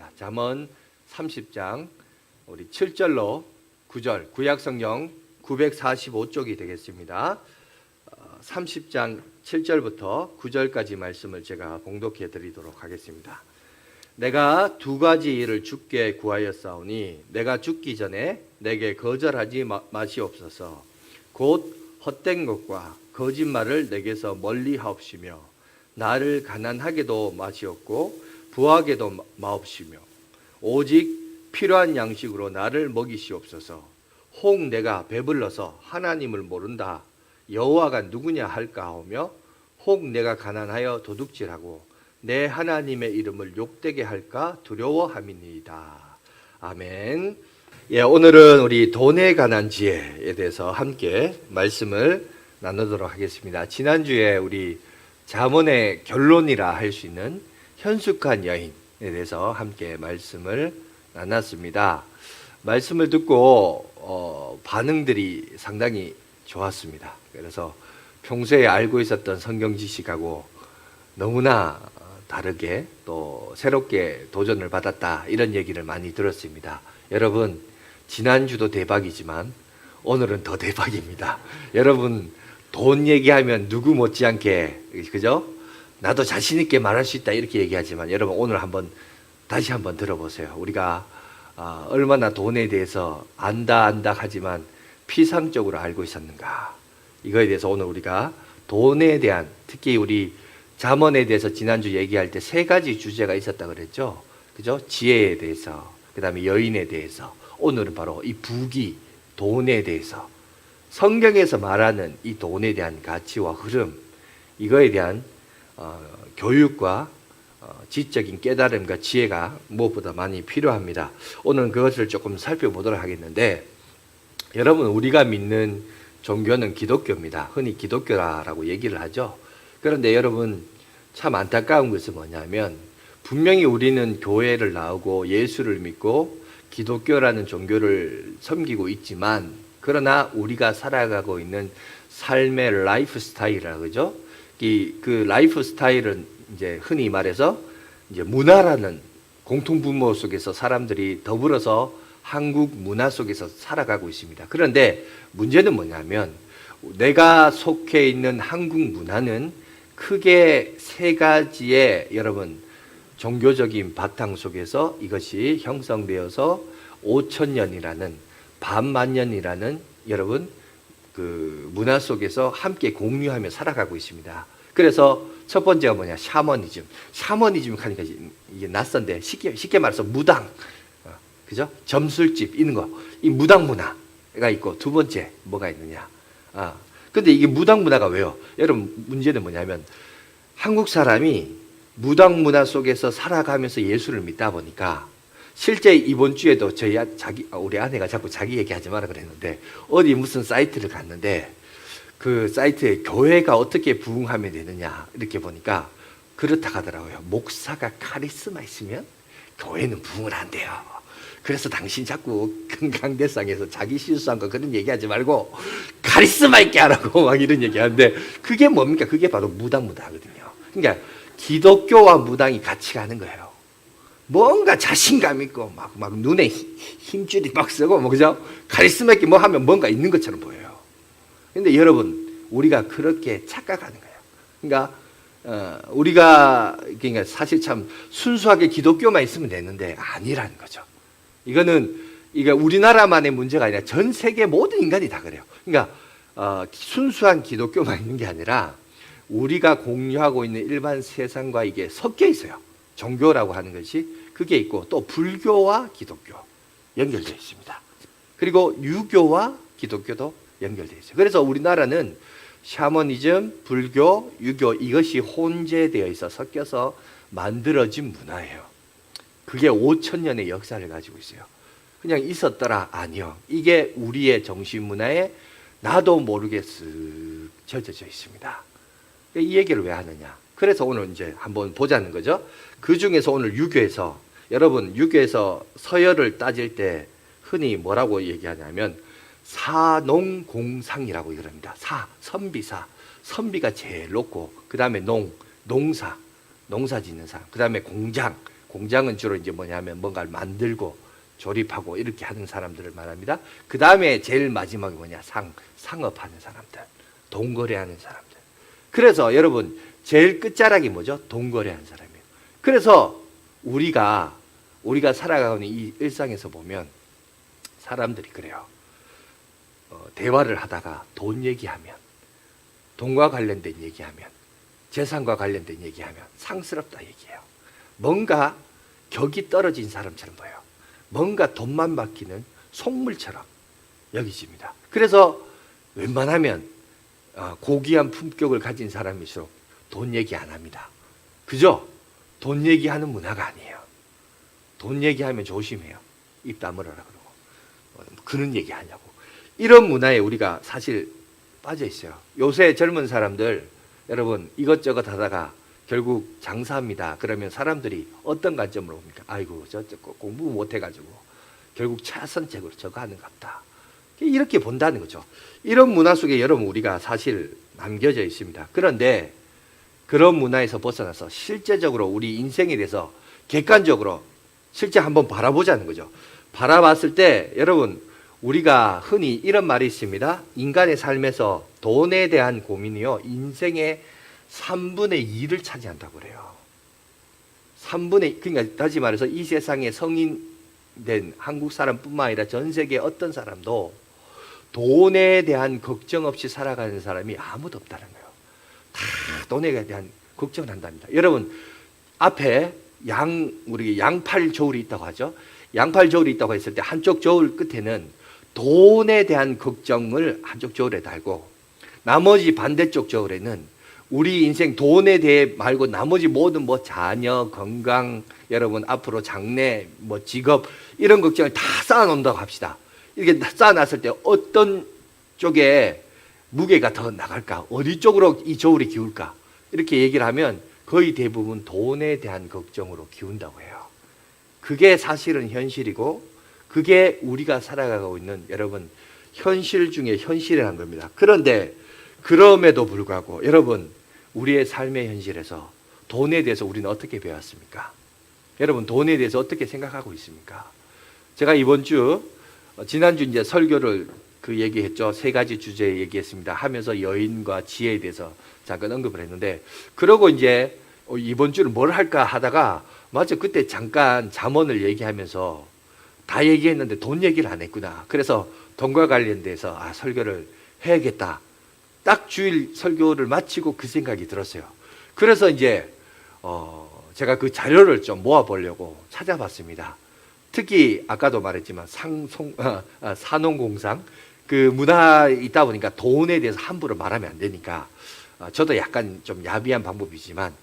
하겠습니다. 잠언 30장 우리 7절로 9절 구약성경 945쪽이 되겠습니다. 30장 7절부터 9절까지 말씀을 제가 봉독해 드리도록 하겠습니다. 내가 두 가지 일을 주께 구하였사오니 내가 죽기 전에 내게 거절하지 마시옵소서. 곧 헛된 것과 거짓말을 내게서 멀리 하옵시며 나를 가난하게도 마시옵고 부하게도 마옵시며 오직 필요한 양식으로 나를 먹이시옵소서. 혹 내가 배불러서 하나님을 모른다 여호와가 누구냐 할까 하오며 혹 내가 가난하여 도둑질하고 내 하나님의 이름을 욕되게 할까 두려워함이니이다. 아멘. 예, 오늘은 우리 돈에 관한 지혜에 대해서 함께 말씀을 나누도록 하겠습니다. 지난주에 우리 잠언의 결론이라 할 수 있는 현숙한 여인에 대해서 함께 말씀을 나눴습니다. 말씀을 듣고 반응들이 상당히 좋았습니다. 그래서 평소에 알고 있었던 성경 지식하고 너무나 다르게 또 새롭게 도전을 받았다 이런 얘기를 많이 들었습니다. 여러분 지난주도 대박이지만 오늘은 더 대박입니다. 여러분 돈 얘기하면 누구 못지않게 그죠? 나도 자신 있게 말할 수 있다 이렇게 얘기하지만 여러분 오늘 다시 한번 들어보세요. 우리가 얼마나 돈에 대해서 안다 하지만 피상적으로 알고 있었는가, 이거에 대해서 오늘 우리가 돈에 대한, 특히 우리 잠언에 대해서 지난주 얘기할 때 세 가지 주제가 있었다 그랬죠. 그죠? 지혜에 대해서, 그 다음에 여인에 대해서, 오늘은 바로 이 부귀, 돈에 대해서, 성경에서 말하는 이 돈에 대한 가치와 흐름, 이거에 대한 교육과 지적인 깨달음과 지혜가 무엇보다 많이 필요합니다. 오늘은 그것을 조금 살펴보도록 하겠는데, 여러분 우리가 믿는 종교는 기독교입니다. 흔히 기독교라고 얘기를 하죠. 그런데 여러분 참 안타까운 것은 뭐냐면, 분명히 우리는 교회를 나오고 예수를 믿고 기독교라는 종교를 섬기고 있지만, 그러나 우리가 살아가고 있는 삶의 라이프 스타일이라고 그러죠. 그 라이프 스타일은 이제 흔히 말해서 이제 문화라는 공통분모 속에서 사람들이 더불어서 한국 문화 속에서 살아가고 있습니다. 그런데 문제는 뭐냐면, 내가 속해 있는 한국 문화는 크게 세 가지의 여러분 종교적인 바탕 속에서 이것이 형성되어서 5천년이라는 반만년이라는 여러분 그 문화 속에서 함께 공유하며 살아가고 있습니다. 그래서 첫 번째가 뭐냐, 샤머니즘. 샤머니즘 하니까 이게 낯선데 쉽게 말해서 무당, 그죠? 점술집 이런 거, 이 무당 문화가 있고, 두 번째 뭐가 있느냐? 근데 이게 무당 문화가 왜요? 여러분 문제는 뭐냐면, 한국 사람이 무당 문화 속에서 살아가면서 예수를 믿다 보니까, 실제 이번 주에도 우리 아내가 자꾸 자기 얘기하지 마라 그랬는데, 어디 무슨 사이트를 갔는데 그 사이트에 교회가 어떻게 부흥하면 되느냐 이렇게 보니까 그렇다 하더라고요. 목사가 카리스마 있으면 교회는 부흥을 한대요. 그래서 당신 자꾸 강대상에서 자기 실수한 거 그런 얘기하지 말고 카리스마 있게 하라고 막 이런 얘기하는데, 그게 뭡니까? 그게 바로 무당문화거든요. 그러니까 기독교와 무당이 같이 가는 거예요. 뭔가 자신감 있고 막 눈에 힘줄이 막 쓰고 뭐 그죠? 카리스마 있게 뭐 하면 뭔가 있는 것처럼 보여요. 근데 여러분 우리가 그렇게 착각하는 거예요. 그러니까 우리가 그러니까 사실 참 순수하게 기독교만 있으면 되는데 아니라는 거죠. 이게 우리나라만의 문제가 아니라 전 세계 모든 인간이 다 그래요. 그러니까 순수한 기독교만 있는 게 아니라 우리가 공유하고 있는 일반 세상과 이게 섞여 있어요. 종교라고 하는 것이 그게 있고, 또 불교와 기독교 연결되어 있습니다. 그리고 유교와 기독교도 연결되어 있어요. 그래서 우리나라는 샤머니즘, 불교, 유교 이것이 혼재되어 있어 섞여서 만들어진 문화예요. 그게 5천년의 역사를 가지고 있어요. 그냥 있었더라? 아니요. 이게 우리의 정신문화에 나도 모르게 쓱 젖어져 있습니다. 이 얘기를 왜 하느냐? 그래서 오늘 이제 한번 보자는 거죠. 그 중에서 오늘 유교에서, 여러분 유교에서 서열을 따질 때 흔히 뭐라고 얘기하냐면 사농공상이라고 그럽니다. 선비가 제일 높고, 그 다음에 농사 짓는 사람, 그 다음에 공장, 공장은 주로 이제 뭐냐면 뭔가를 만들고 조립하고 이렇게 하는 사람들을 말합니다. 그 다음에 제일 마지막이 뭐냐? 상업하는 사람들, 돈 거래하는 사람들. 그래서 여러분 제일 끝자락이 뭐죠? 돈 거래하는 사람이에요. 그래서 우리가 살아가는 이 일상에서 보면 사람들이 그래요. 대화를 하다가 돈 얘기하면, 돈과 관련된 얘기하면, 재산과 관련된 얘기하면 상스럽다 얘기해요. 뭔가 격이 떨어진 사람처럼 보여요. 뭔가 돈만 맡기는 속물처럼 여기집니다. 그래서 웬만하면 고귀한 품격을 가진 사람일수록 돈 얘기 안 합니다. 그죠? 돈 얘기하는 문화가 아니에요. 돈 얘기하면 조심해요. 입 다물어라 그러고. 그런 얘기 하냐고. 이런 문화에 우리가 사실 빠져 있어요. 요새 젊은 사람들 여러분 이것저것 하다가 결국 장사합니다. 그러면 사람들이 어떤 관점으로 봅니까? 아이고 저쪽 공부 못해가지고 결국 차선책으로 저거 하는 것 같다. 이렇게 본다는 거죠. 이런 문화 속에 여러분 우리가 사실 남겨져 있습니다. 그런데 그런 문화에서 벗어나서 실제적으로 우리 인생에 대해서 객관적으로 실제 한번 바라보자는 거죠. 바라봤을 때 여러분 우리가 흔히 이런 말이 있습니다. 인간의 삶에서 돈에 대한 고민이요 인생의 3분의 2를 차지한다고 그래요. 그러니까 다시 말해서 이 세상에 성인된 한국 사람뿐만 아니라 전 세계 어떤 사람도 돈에 대한 걱정 없이 살아가는 사람이 아무도 없다는 거예요. 다 돈에 대한 걱정을 한답니다. 여러분 앞에 우리 양팔 저울이 있다고 하죠. 양팔 저울이 있다고 했을 때 한쪽 저울 끝에는 돈에 대한 걱정을 한쪽 저울에 달고 나머지 반대쪽 저울에는 우리 인생 돈에 대해 말고 나머지 모든 뭐 자녀, 건강, 여러분 앞으로 장래, 뭐 직업 이런 걱정을 다 쌓아놓는다고 합시다. 이렇게 쌓아놨을 때 어떤 쪽에 무게가 더 나갈까? 어디 쪽으로 이 저울이 기울까? 이렇게 얘기를 하면 거의 대부분 돈에 대한 걱정으로 기운다고 해요. 그게 사실은 현실이고 그게 우리가 살아가고 있는 여러분 현실 중에 현실이라는 겁니다. 그런데 그럼에도 불구하고 여러분 우리의 삶의 현실에서 돈에 대해서 우리는 어떻게 배웠습니까? 여러분 돈에 대해서 어떻게 생각하고 있습니까? 제가 이번 주 지난주 이제 설교를 얘기했죠. 3가지 주제 얘기했습니다. 하면서 여인과 지혜에 대해서 잠깐 언급을 했는데 그러고 이제 이번 주는 뭘 할까 하다가 맞아 그때 잠깐 잠언을 얘기하면서 다 얘기했는데 돈 얘기를 안 했구나. 그래서 돈과 관련돼서 설교를 해야겠다. 딱 주일 설교를 마치고 그 생각이 들었어요. 그래서 이제 제가 그 자료를 좀 모아보려고 찾아봤습니다. 특히 아까도 말했지만 산업공상 그 문화에 있다 보니까 돈에 대해서 함부로 말하면 안 되니까 저도 약간 좀 야비한 방법이지만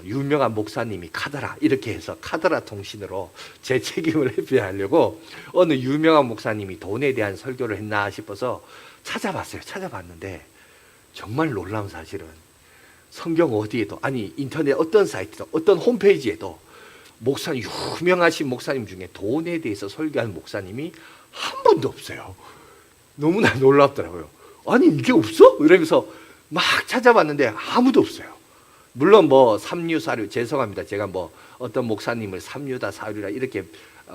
유명한 목사님이 카더라 이렇게 해서 카더라 통신으로 제 책임을 회피하려고 어느 유명한 목사님이 돈에 대한 설교를 했나 싶어서 찾아봤어요. 찾아봤는데 정말 놀라운 사실은 성경 어디에도 아니 인터넷 어떤 사이트도 어떤 홈페이지에도 목사님 유명하신 목사님 중에 돈에 대해서 설교한 목사님이 한 분도 없어요. 너무나 놀랍더라고요. 아니 이게 없어? 이러면서 막 찾아봤는데 아무도 없어요. 물론 뭐 삼류사류 죄송합니다. 제가 뭐 어떤 목사님을 삼류다 사류다 이렇게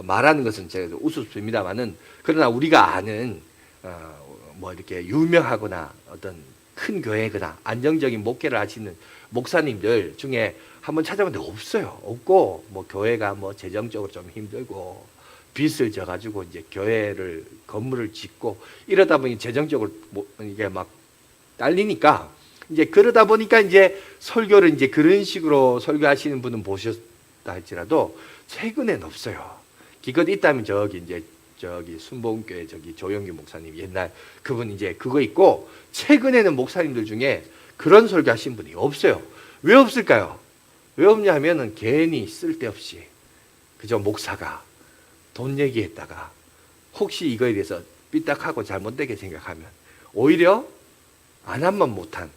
말하는 것은 제가 우습습니다만은 그러나 우리가 아는 뭐 이렇게 유명하거나 어떤 큰 교회거나 안정적인 목회를 하시는 목사님들 중에 한번 찾아봤는데 없어요. 없고 뭐 교회가 뭐 재정적으로 좀 힘들고 빚을 져가지고 이제 교회를 건물을 짓고 이러다 보니 재정적으로 이게 막 딸리니까 이제 그러다 보니까 이제 설교를 이제 그런 식으로 설교하시는 분은 보셨다 할지라도 최근엔 없어요. 기껏 있다면 저기 순복음교회 조영규 목사님 옛날 그분 이제 그거 있고 최근에는 목사님들 중에 그런 설교하신 분이 없어요. 왜 없을까요? 왜 없냐 하면은 괜히 쓸데없이 그저 목사가 돈 얘기했다가 혹시 이거에 대해서 삐딱하고 잘못되게 생각하면 오히려 안 한만 못한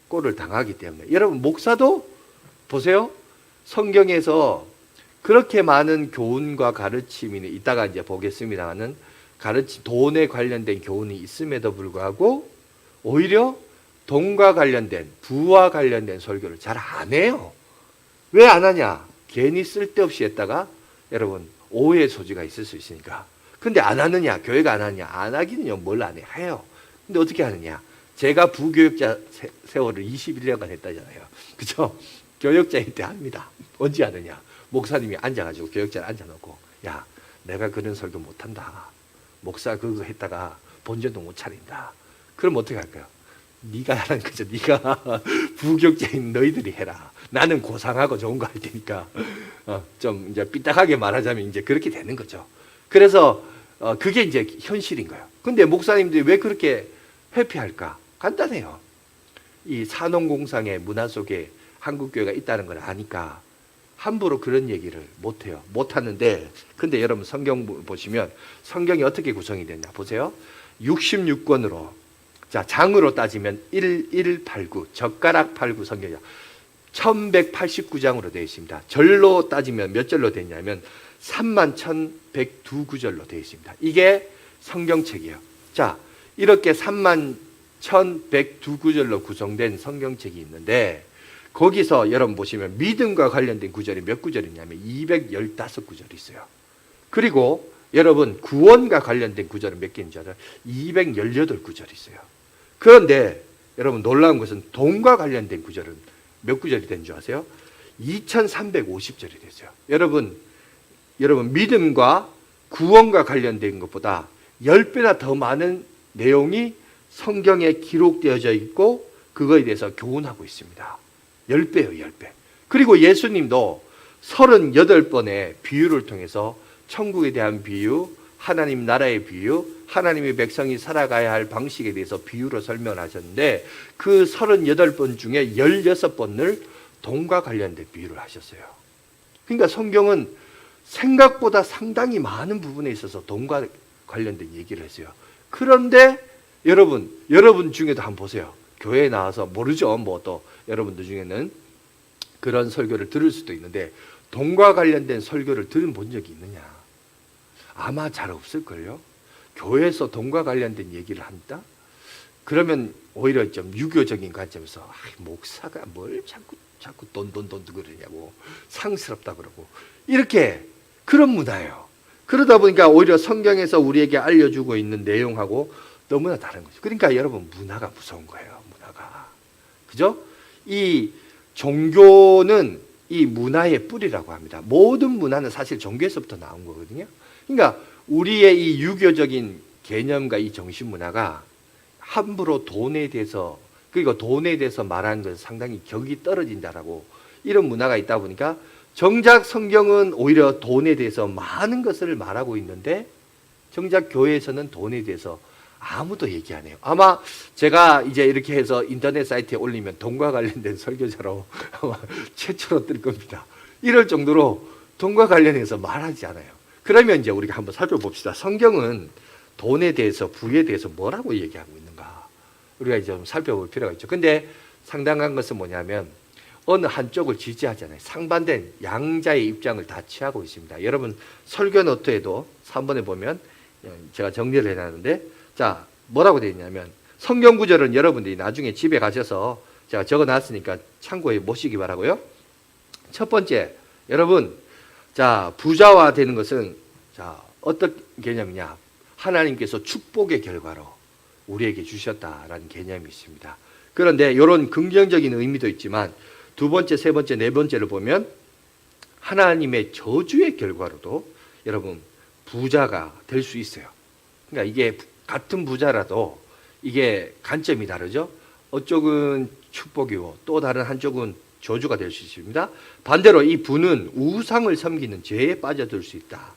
꼴을 당하기 때문에 여러분 목사도 보세요. 성경에서 그렇게 많은 교훈과 가르침이 이따가 이제 보겠습니다만은 돈에 관련된 교훈이 있음에도 불구하고 오히려 돈과 관련된 부와 관련된 설교를 잘 안 해요. 왜 안 하냐? 괜히 쓸데없이 했다가 여러분 오해의 소지가 있을 수 있으니까. 근데 안 하느냐? 교회가 안 하느냐? 안 하기는요, 뭘 안 해? 해요. 근데 어떻게 하느냐? 제가 부교육자 세월을 21년간 했다잖아요. 그죠? 교역자일 때 합니다. 언제 하느냐? 목사님이 앉아가지고 교역자를 앉아놓고, 야, 내가 그런 설교 못한다. 목사 그거 했다가 본전도 못 차린다. 그럼 어떻게 할까요? 네가 하라는 거죠. 네가 부교육자인 너희들이 해라. 나는 고상하고 좋은 거 할 테니까. 좀 이제 삐딱하게 말하자면 이제 그렇게 되는 거죠. 그래서 그게 이제 현실인 거예요. 근데 목사님들이 왜 그렇게 회피할까? 간단해요. 이 산업공상의 문화 속에 한국교회가 있다는 걸 아니까 함부로 그런 얘기를 못해요. 못하는데, 근데 여러분 성경 보시면 성경이 어떻게 구성이 되냐 보세요. 66권으로, 자, 장으로 따지면 1189, 젓가락 89 성경이요. 1189장으로 되어 있습니다. 절로 따지면 몇 절로 되어 있냐면 31,102구절로 되어 있습니다. 이게 성경책이에요. 자, 이렇게 31,102구절로 구성된 성경책이 있는데, 거기서 여러분 보시면 믿음과 관련된 구절이 몇 구절이냐면 215구절이 있어요. 그리고 여러분 구원과 관련된 구절은 몇 개인 줄 알아요? 218구절이 있어요. 그런데 여러분 놀라운 것은 돈과 관련된 구절은 몇 구절이 된 줄 아세요? 2,350절이 됐어요. 여러분 믿음과 구원과 관련된 것보다 10배나 더 많은 내용이 성경에 기록되어져 있고 그거에 대해서 교훈하고 있습니다. 10배요, 10배. 그리고 예수님도 38번의 비유를 통해서 천국에 대한 비유, 하나님 나라의 비유, 하나님의 백성이 살아가야 할 방식에 대해서 비유로 설명하셨는데 그 38번 중에 16번을 돈과 관련된 비유를 하셨어요. 그러니까 성경은 생각보다 상당히 많은 부분에 있어서 돈과 관련된 얘기를 했어요. 그런데 여러분 중에도 한번 보세요. 교회에 나와서 모르죠. 뭐 또 여러분들 중에는 그런 설교를 들을 수도 있는데 돈과 관련된 설교를 들은 적이 있느냐? 아마 잘 없을걸요. 교회에서 돈과 관련된 얘기를 한다? 그러면 오히려 좀 유교적인 관점에서 목사가 뭘 자꾸 돈 그러냐고 상스럽다 그러고 이렇게 그런 문화예요. 그러다 보니까 오히려 성경에서 우리에게 알려주고 있는 내용하고 너무나 다른 거죠. 그러니까 여러분 문화가 무서운 거예요. 문화가. 그죠? 이 종교는 이 문화의 뿌리라고 합니다. 모든 문화는 사실 종교에서부터 나온 거거든요. 그러니까 우리의 이 유교적인 개념과 이 정신 문화가 함부로 돈에 대해서 그리고 돈에 대해서 말하는 것은 상당히 격이 떨어진다라고 이런 문화가 있다 보니까 정작 성경은 오히려 돈에 대해서 많은 것을 말하고 있는데 정작 교회에서는 돈에 대해서 아무도 얘기 안 해요. 아마 제가 이제 이렇게 해서 인터넷 사이트에 올리면 돈과 관련된 설교자로 최초로 뜰 겁니다. 이럴 정도로 돈과 관련해서 말하지 않아요. 그러면 이제 우리가 한번 살펴봅시다. 성경은 돈에 대해서 부에 대해서 뭐라고 얘기하고 있는가 우리가 이제 좀 살펴볼 필요가 있죠. 근데 상당한 것은 뭐냐면 어느 한쪽을 지지하잖아요. 상반된 양자의 입장을 다 취하고 있습니다. 여러분 설교 노트에도 3번에 보면 제가 정리를 해놨는데 자 뭐라고 되어 있냐면 성경 구절은 여러분들이 나중에 집에 가셔서 제가 적어놨으니까 참고해 보시기 바라고요. 첫 번째 여러분 자 부자화 되는 것은 자 어떤 개념이냐 하나님께서 축복의 결과로 우리에게 주셨다라는 개념이 있습니다. 그런데 이런 긍정적인 의미도 있지만 두 번째, 세 번째, 네 번째를 보면 하나님의 저주의 결과로도 여러분 부자가 될 수 있어요. 그러니까 이게 같은 부자라도 이게 관점이 다르죠. 어쪽은 축복이고 또 다른 한쪽은 저주가 될 수 있습니다. 반대로 이 부는 우상을 섬기는 죄에 빠져들 수 있다.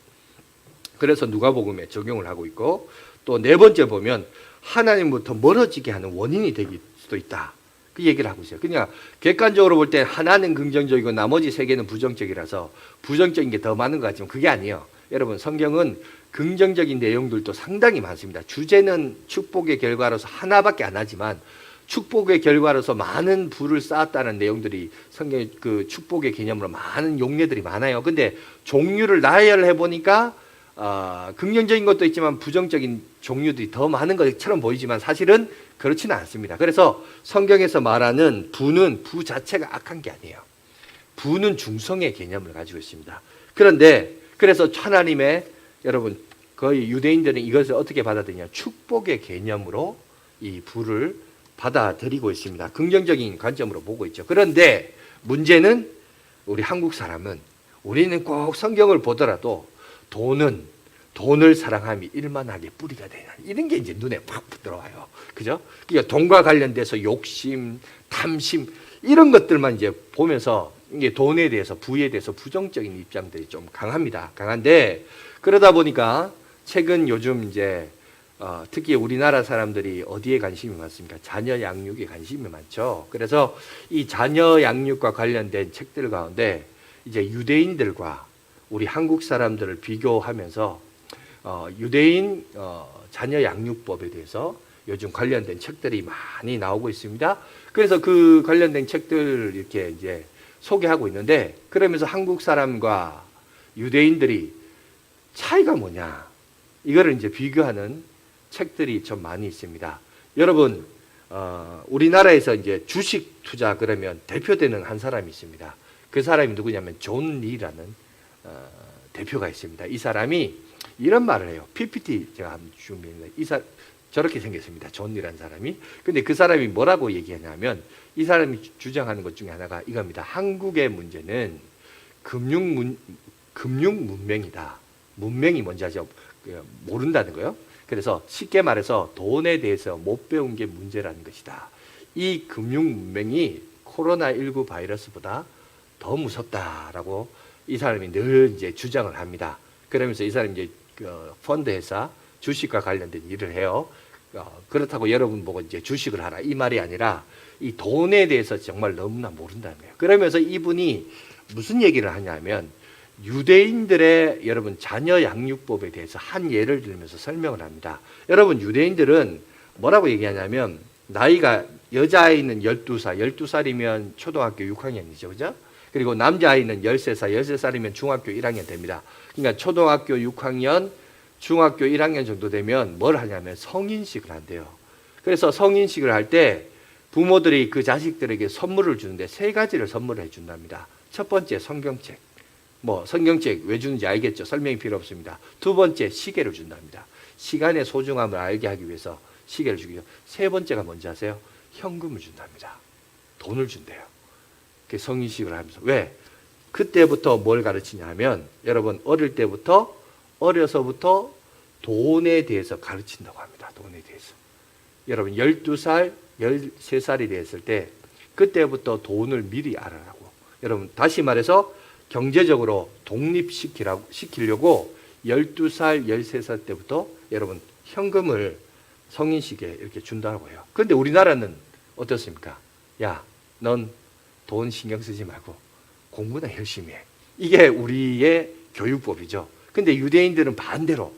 그래서 누가복음에 적용을 하고 있고 또 네 번째 보면 하나님부터 멀어지게 하는 원인이 될 수도 있다. 그 얘기를 하고 있어요. 그냥 객관적으로 볼 때 하나는 긍정적이고 나머지 세 개는 부정적이라서 부정적인 게 더 많은 것 같지만 그게 아니에요. 여러분 성경은 긍정적인 내용들도 상당히 많습니다. 주제는 축복의 결과로서 하나밖에 안 하지만 축복의 결과로서 많은 부를 쌓았다는 내용들이 성경의 그 축복의 개념으로 많은 용례들이 많아요. 근데 종류를 나열해 보니까 긍정적인 것도 있지만 부정적인 종류들이 더 많은 것처럼 보이지만 사실은 그렇지는 않습니다. 그래서 성경에서 말하는 부는 부 자체가 악한 게 아니에요. 부는 중성의 개념을 가지고 있습니다. 그런데 그래서 하나님의 여러분 거의 유대인들은 이것을 어떻게 받아들이냐 축복의 개념으로 이 부를 받아들이고 있습니다. 긍정적인 관점으로 보고 있죠. 그런데 문제는 우리 한국 사람은 우리는 꼭 성경을 보더라도 돈을 사랑함이 일만하게 뿌리가 되냐 이런 게 이제 눈에 팍 들어와요. 그죠? 그러니까 돈과 관련돼서 욕심, 탐심 이런 것들만 이제 보면서 이게 돈에 대해서 부에 대해서 부정적인 입장들이 좀 강합니다. 강한데 그러다 보니까 최근 요즘 이제 특히 우리나라 사람들이 어디에 관심이 많습니까? 자녀 양육에 관심이 많죠. 그래서 이 자녀 양육과 관련된 책들 가운데 이제 유대인들과 우리 한국 사람들을 비교하면서 유대인 자녀 양육법에 대해서 요즘 관련된 책들이 많이 나오고 있습니다. 그래서 그 관련된 책들 이렇게 이제 소개하고 있는데 그러면서 한국 사람과 유대인들이 차이가 뭐냐 이거를 이제 비교하는 책들이 좀 많이 있습니다. 여러분 우리나라에서 이제 주식 투자 그러면 대표되는 한 사람이 있습니다. 그 사람이 누구냐면 존 리라는 대표가 있습니다. 이 사람이 이런 말을 해요. PPT 제가 한번 준비했는데 저렇게 생겼습니다. 존 리라는 사람이. 근데 그 사람이 뭐라고 얘기하냐면 이 사람이 주장하는 것 중에 하나가 이겁니다. 한국의 문제는 금융 문명이다. 문명이 뭔지 아죠? 모른다는 거예요. 그래서 쉽게 말해서 돈에 대해서 못 배운 게 문제라는 것이다. 이 금융 문명이 코로나19 바이러스보다 더 무섭다라고 이 사람이 늘 이제 주장을 합니다. 그러면서 이 사람이 이제 펀드 회사 주식과 관련된 일을 해요. 그렇다고 여러분 보고 이제 주식을 하라 이 말이 아니라 이 돈에 대해서 정말 너무나 모른다는 거예요. 그러면서 이분이 무슨 얘기를 하냐면 유대인들의 여러분 자녀 양육법에 대해서 한 예를 들면서 설명을 합니다. 여러분 유대인들은 뭐라고 얘기하냐면 나이가 여자아이는 12살, 12살이면 초등학교 6학년이죠. 그죠? 그리고 남자아이는 13살, 13살이면 중학교 1학년 됩니다. 그러니까 초등학교 6학년, 중학교 1학년 정도 되면 뭘 하냐면 성인식을 한대요. 그래서 성인식을 할 때 부모들이 그 자식들에게 선물을 주는데 세 가지를 선물을 해준답니다. 첫 번째 성경책. 성경책 왜 주는지 알겠죠? 설명이 필요 없습니다. 두 번째 시계를 준답니다. 시간의 소중함을 알게 하기 위해서 시계를 주고요. 세 번째가 뭔지 아세요? 현금을 준답니다. 돈을 준대요. 성인식을 하면서. 왜? 그때부터 뭘 가르치냐 하면 여러분 어려서부터 돈에 대해서 가르친다고 합니다. 돈에 대해서. 여러분 12살, 13살이 됐을 때 그때부터 돈을 미리 알아라고. 여러분 다시 말해서 경제적으로 독립시키려고 12살, 13살 때부터 여러분 현금을 성인식에 이렇게 준다고 해요. 그런데 우리나라는 어떻습니까? 야, 넌 돈 신경 쓰지 말고 공부나 열심히 해. 이게 우리의 교육법이죠. 근데 유대인들은 반대로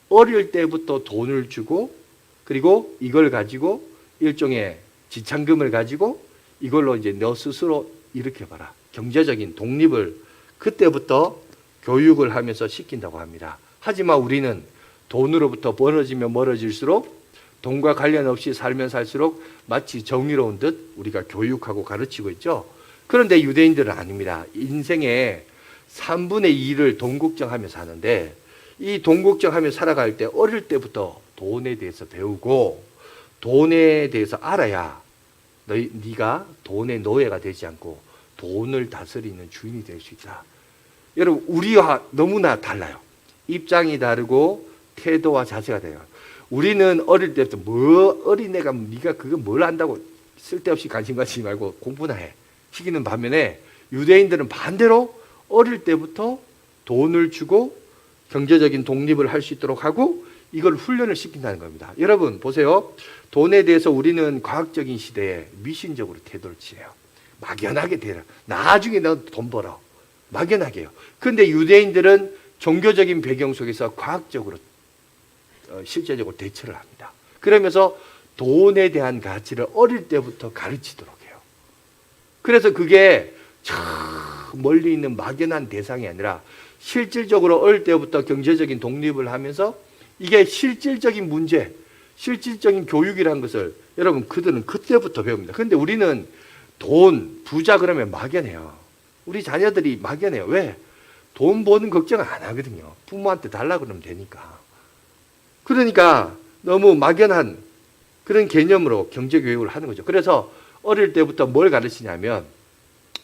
어릴 때부터 돈을 주고 그리고 이걸 가지고 일종의 지참금을 가지고 이걸로 이제 너 스스로 일으켜봐라. 경제적인 독립을 그때부터 교육을 하면서 시킨다고 합니다. 하지만 우리는 돈으로부터 멀어지면 멀어질수록 돈과 관련 없이 살면 살수록 마치 정의로운 듯 우리가 교육하고 가르치고 있죠. 그런데 유대인들은 아닙니다. 인생의 3분의 2를 돈 걱정하며 사는데 이 돈 걱정하며 살아갈 때 어릴 때부터 돈에 대해서 배우고 돈에 대해서 알아야 네가 돈의 노예가 되지 않고 돈을 다스리는 주인이 될 수 있다. 여러분 우리와 너무나 달라요. 입장이 다르고 태도와 자세가 달라요. 우리는 어릴 때부터 어린애가 네가 그거 뭘 안다고 쓸데없이 관심 갖지 말고 공부나 해 시키는 반면에 유대인들은 반대로 어릴 때부터 돈을 주고 경제적인 독립을 할 수 있도록 하고 이걸 훈련을 시킨다는 겁니다. 여러분 보세요. 돈에 대해서 우리는 과학적인 시대에 미신적으로 태도를 취해요. 막연하게 되라. 나중에 너 돈 벌어. 막연하게요. 그런데 유대인들은 종교적인 배경 속에서 과학적으로 실제적으로 대처를 합니다. 그러면서 돈에 대한 가치를 어릴 때부터 가르치도록 해요. 그래서 그게 저 멀리 있는 막연한 대상이 아니라 실질적으로 어릴 때부터 경제적인 독립을 하면서 이게 실질적인 문제, 실질적인 교육이라는 것을 여러분 그들은 그때부터 배웁니다. 그런데 우리는 돈, 부자 그러면 막연해요. 우리 자녀들이 막연해요. 왜? 돈 버는 걱정 안 하거든요. 부모한테 달라 그러면 되니까. 그러니까 너무 막연한 그런 개념으로 경제교육을 하는 거죠. 그래서 어릴 때부터 뭘 가르치냐면,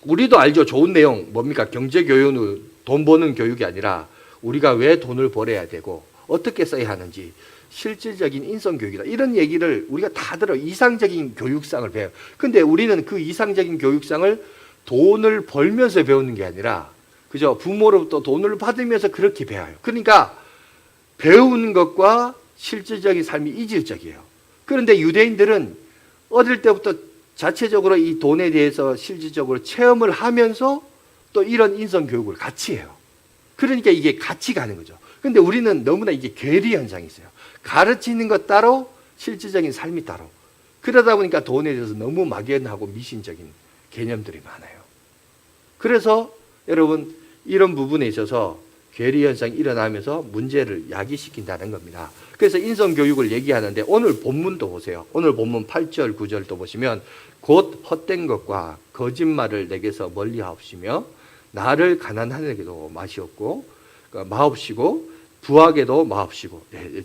우리도 알죠. 좋은 내용 뭡니까? 경제교육은 돈 버는 교육이 아니라 우리가 왜 돈을 벌어야 되고 어떻게 써야 하는지 실질적인 인성교육이다. 이런 얘기를 우리가 다 들어. 이상적인 교육상을 배워요. 근데 우리는 그 이상적인 교육상을 돈을 벌면서 배우는 게 아니라, 그죠? 부모로부터 돈을 받으면서 그렇게 배워요. 그러니까 배우는 것과 실질적인 삶이 이질적이에요. 그런데 유대인들은 어릴 때부터 자체적으로 이 돈에 대해서 실질적으로 체험을 하면서 또 이런 인성교육을 같이 해요. 그러니까 이게 같이 가는 거죠. 근데 우리는 너무나 이게 괴리 현상이 있어요. 가르치는 것 따로 실질적인 삶이 따로. 그러다 보니까 돈에 대해서 너무 막연하고 미신적인 개념들이 많아요. 그래서 여러분, 이런 부분에 있어서 괴리 현상이 일어나면서 문제를 야기시킨다는 겁니다. 그래서 인성교육을 얘기하는데 오늘 본문도 보세요. 오늘 본문 8절, 9절도 보시면, 곧 헛된 것과 거짓말을 내게서 멀리하옵시며 나를 가난한에게도 마시옵고 마옵시고 부하게도 마옵시고. 네,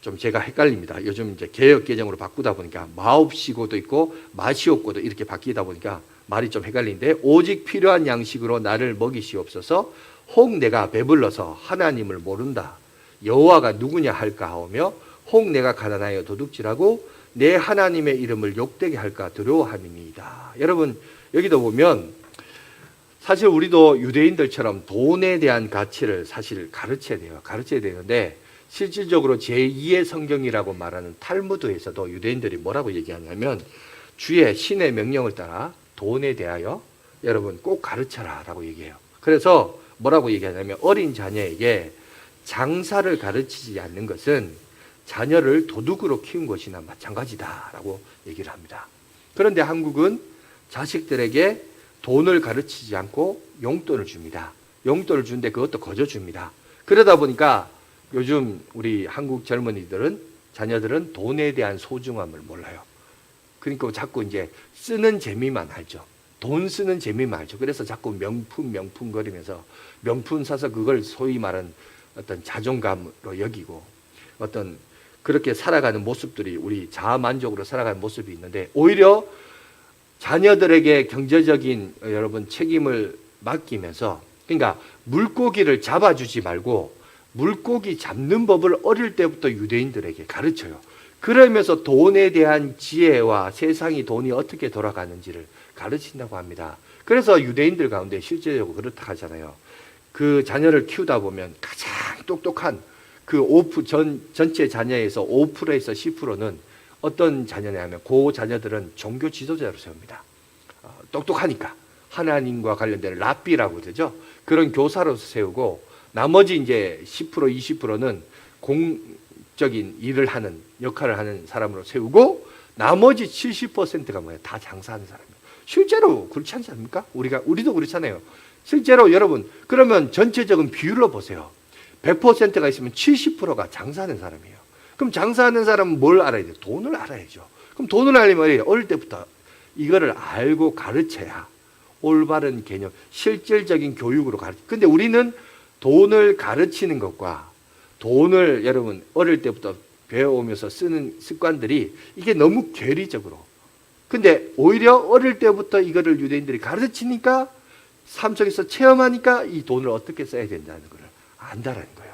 좀 제가 헷갈립니다. 요즘 이제 개역 개정으로 바꾸다 보니까 마옵시고도 있고 마시옵고도 이렇게 바뀌다 보니까 말이 좀 헷갈리는데, 오직 필요한 양식으로 나를 먹이시옵소서. 혹 내가 배불러서 하나님을 모른다 여호와가 누구냐 할까 하오며, 혹 내가 가난하여 도둑질하고 내 하나님의 이름을 욕되게 할까 두려워함이니이다. 여러분, 여기도 보면 사실 우리도 유대인들처럼 돈에 대한 가치를 사실 가르쳐야 돼요. 가르쳐야 되는데, 실질적으로 제2의 성경이라고 말하는 탈무드에서도 유대인들이 뭐라고 얘기하냐면, 주의 신의 명령을 따라 돈에 대하여 여러분 꼭 가르쳐라 라고 얘기해요. 그래서 뭐라고 얘기하냐면, 어린 자녀에게 장사를 가르치지 않는 것은 자녀를 도둑으로 키운 것이나 마찬가지다라고 얘기를 합니다. 그런데 한국은 자식들에게 돈을 가르치지 않고 용돈을 줍니다. 용돈을 주는데 그것도 거저 줍니다. 그러다 보니까 요즘 우리 한국 젊은이들은, 자녀들은 돈에 대한 소중함을 몰라요. 그러니까 자꾸 이제 쓰는 재미만 알죠. 돈 쓰는 재미만 알죠. 그래서 자꾸 명품 거리면서 명품 사서 그걸 소위 말하는 어떤 자존감으로 여기고 어떤 그렇게 살아가는 모습들이, 우리 자아만족으로 살아가는 모습이 있는데, 오히려 자녀들에게 경제적인 여러분 책임을 맡기면서, 그러니까 물고기를 잡아주지 말고 물고기 잡는 법을 어릴 때부터 유대인들에게 가르쳐요. 그러면서 돈에 대한 지혜와 세상이 돈이 어떻게 돌아가는지를 가르친다고 합니다. 그래서 유대인들 가운데 실제적으로 그렇다 하잖아요. 그 자녀를 키우다 보면 가장 똑똑한 그 전체 자녀에서 5%에서 10%는 어떤 자녀냐면, 그 자녀들은 종교 지도자로 세웁니다. 똑똑하니까 하나님과 관련된 랍비라고 되죠. 그런 교사로서 세우고, 나머지 이제 10%, 20%는 공적인 일을 하는, 역할을 하는 사람으로 세우고, 나머지 70%가 뭐예요? 다 장사하는 사람이에요. 실제로 그렇지 않지 않습니까? 우리도 그렇잖아요. 실제로 여러분, 그러면 전체적인 비율로 보세요. 100%가 있으면 70%가 장사하는 사람이에요. 그럼 장사하는 사람은 뭘 알아야 돼요? 돈을 알아야죠. 그럼 돈을 알려면 어릴 때부터 이거를 알고 가르쳐야 올바른 개념, 실질적인 교육으로 가르쳐. 근데 우리는 돈을 가르치는 것과 돈을 여러분 어릴 때부터 배워오면서 쓰는 습관들이 이게 너무 괴리적으로. 근데 오히려 어릴 때부터 이거를 유대인들이 가르치니까, 삶 속에서 체험하니까 이 돈을 어떻게 써야 된다는 걸 안다라는 거예요.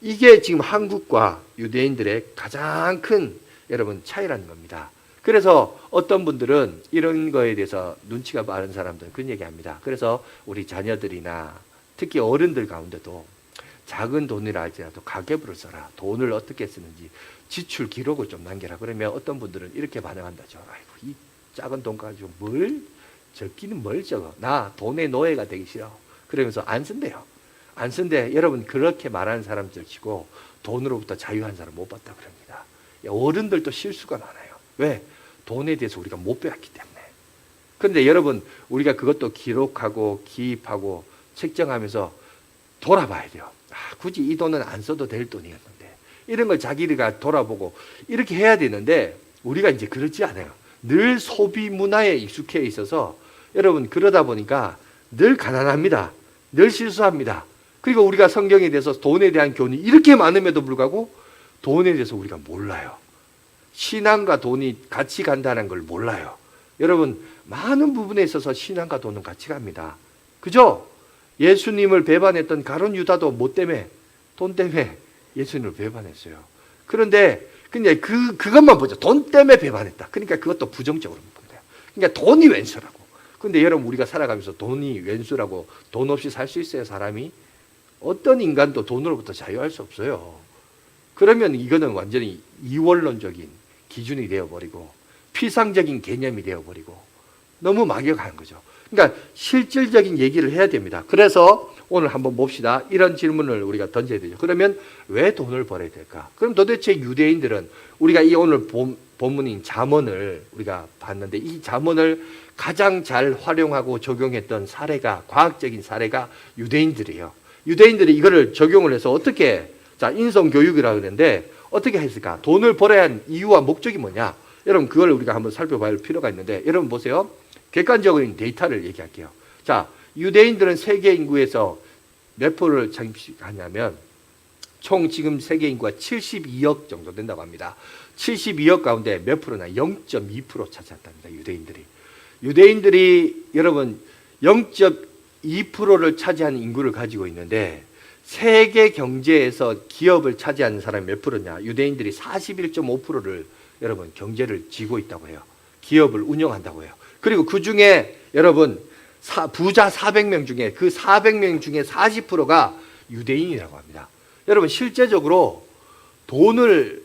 이게 지금 한국과 유대인들의 가장 큰 여러분 차이라는 겁니다. 그래서 어떤 분들은 이런 거에 대해서 눈치가 빠른 사람들은 그런 얘기합니다. 그래서 우리 자녀들이나 특히 어른들 가운데도 작은 돈이라 할지라도 가계부를 써라. 돈을 어떻게 쓰는지 지출 기록을 좀 남겨라. 그러면 어떤 분들은 이렇게 반응한다죠. 아이고, 이 작은 돈 가지고 뭘 적기는 뭘 적어. 나 돈의 노예가 되기 싫어. 그러면서 안 쓴대요. 안 쓴대. 여러분, 그렇게 말하는 사람들 치고 돈으로부터 자유한 사람 못 봤다 그럽니다. 어른들도 실수가 많아요. 왜? 돈에 대해서 우리가 못 배웠기 때문에. 그런데 여러분, 우리가 그것도 기록하고 기입하고 책정하면서 돌아봐야 돼요. 굳이 이 돈은 안 써도 될 돈이었는데, 이런 걸 자기가 돌아보고 이렇게 해야 되는데, 우리가 이제 그렇지 않아요. 늘 소비 문화에 익숙해 있어서 여러분, 그러다 보니까 늘 가난합니다. 늘 실수합니다. 그리고 우리가 성경에 대해서 돈에 대한 교훈이 이렇게 많음에도 불구하고 돈에 대해서 우리가 몰라요. 신앙과 돈이 같이 간다는 걸 몰라요. 여러분, 많은 부분에 있어서 신앙과 돈은 같이 갑니다. 그죠? 예수님을 배반했던 가룟 유다도 뭐 때문에? 돈 때문에 예수님을 배반했어요. 그런데 그냥 그것만 보죠. 돈 때문에 배반했다. 그러니까 그것도 부정적으로 본대요. 그러니까 돈이 왼수라고. 근데 여러분, 우리가 살아가면서 돈이 왼수라고 돈 없이 살 수 있어요, 사람이? 어떤 인간도 돈으로부터 자유할 수 없어요. 그러면 이거는 완전히 이원론적인 기준이 되어버리고 피상적인 개념이 되어버리고 너무 막역한 거죠. 그러니까 실질적인 얘기를 해야 됩니다. 그래서 오늘 한번 봅시다. 이런 질문을 우리가 던져야 되죠. 그러면 왜 돈을 벌어야 될까? 그럼 도대체 유대인들은 우리가 이 오늘 본문인 잠언을 우리가 봤는데 이 잠언을 가장 잘 활용하고 적용했던 사례가 과학적인 사례가 유대인들이에요. 유대인들이 이거를 적용을 해서 어떻게 인성교육이라고 그러는데 어떻게 했을까? 돈을 벌어야 한 이유와 목적이 뭐냐? 여러분 그걸 우리가 한번 살펴봐야 할 필요가 있는데 여러분 보세요. 객관적인 데이터를 얘기할게요. 자, 유대인들은 세계 인구에서 몇 프로를 차지하냐면 총 지금 세계 인구가 72억 정도 된다고 합니다. 72억 가운데 몇 프로나 0.2% 차지한답니다. 유대인들이 여러분 0.2%를 차지하는 인구를 가지고 있는데 세계 경제에서 기업을 차지하는 사람이 몇 프로냐? 유대인들이 41.5%를 여러분 경제를 쥐고 있다고 해요. 기업을 운영한다고 해요. 그리고 그 중에 여러분 부자 400명 중에 그 400명 중에 40%가 유대인이라고 합니다. 여러분 실제적으로 돈을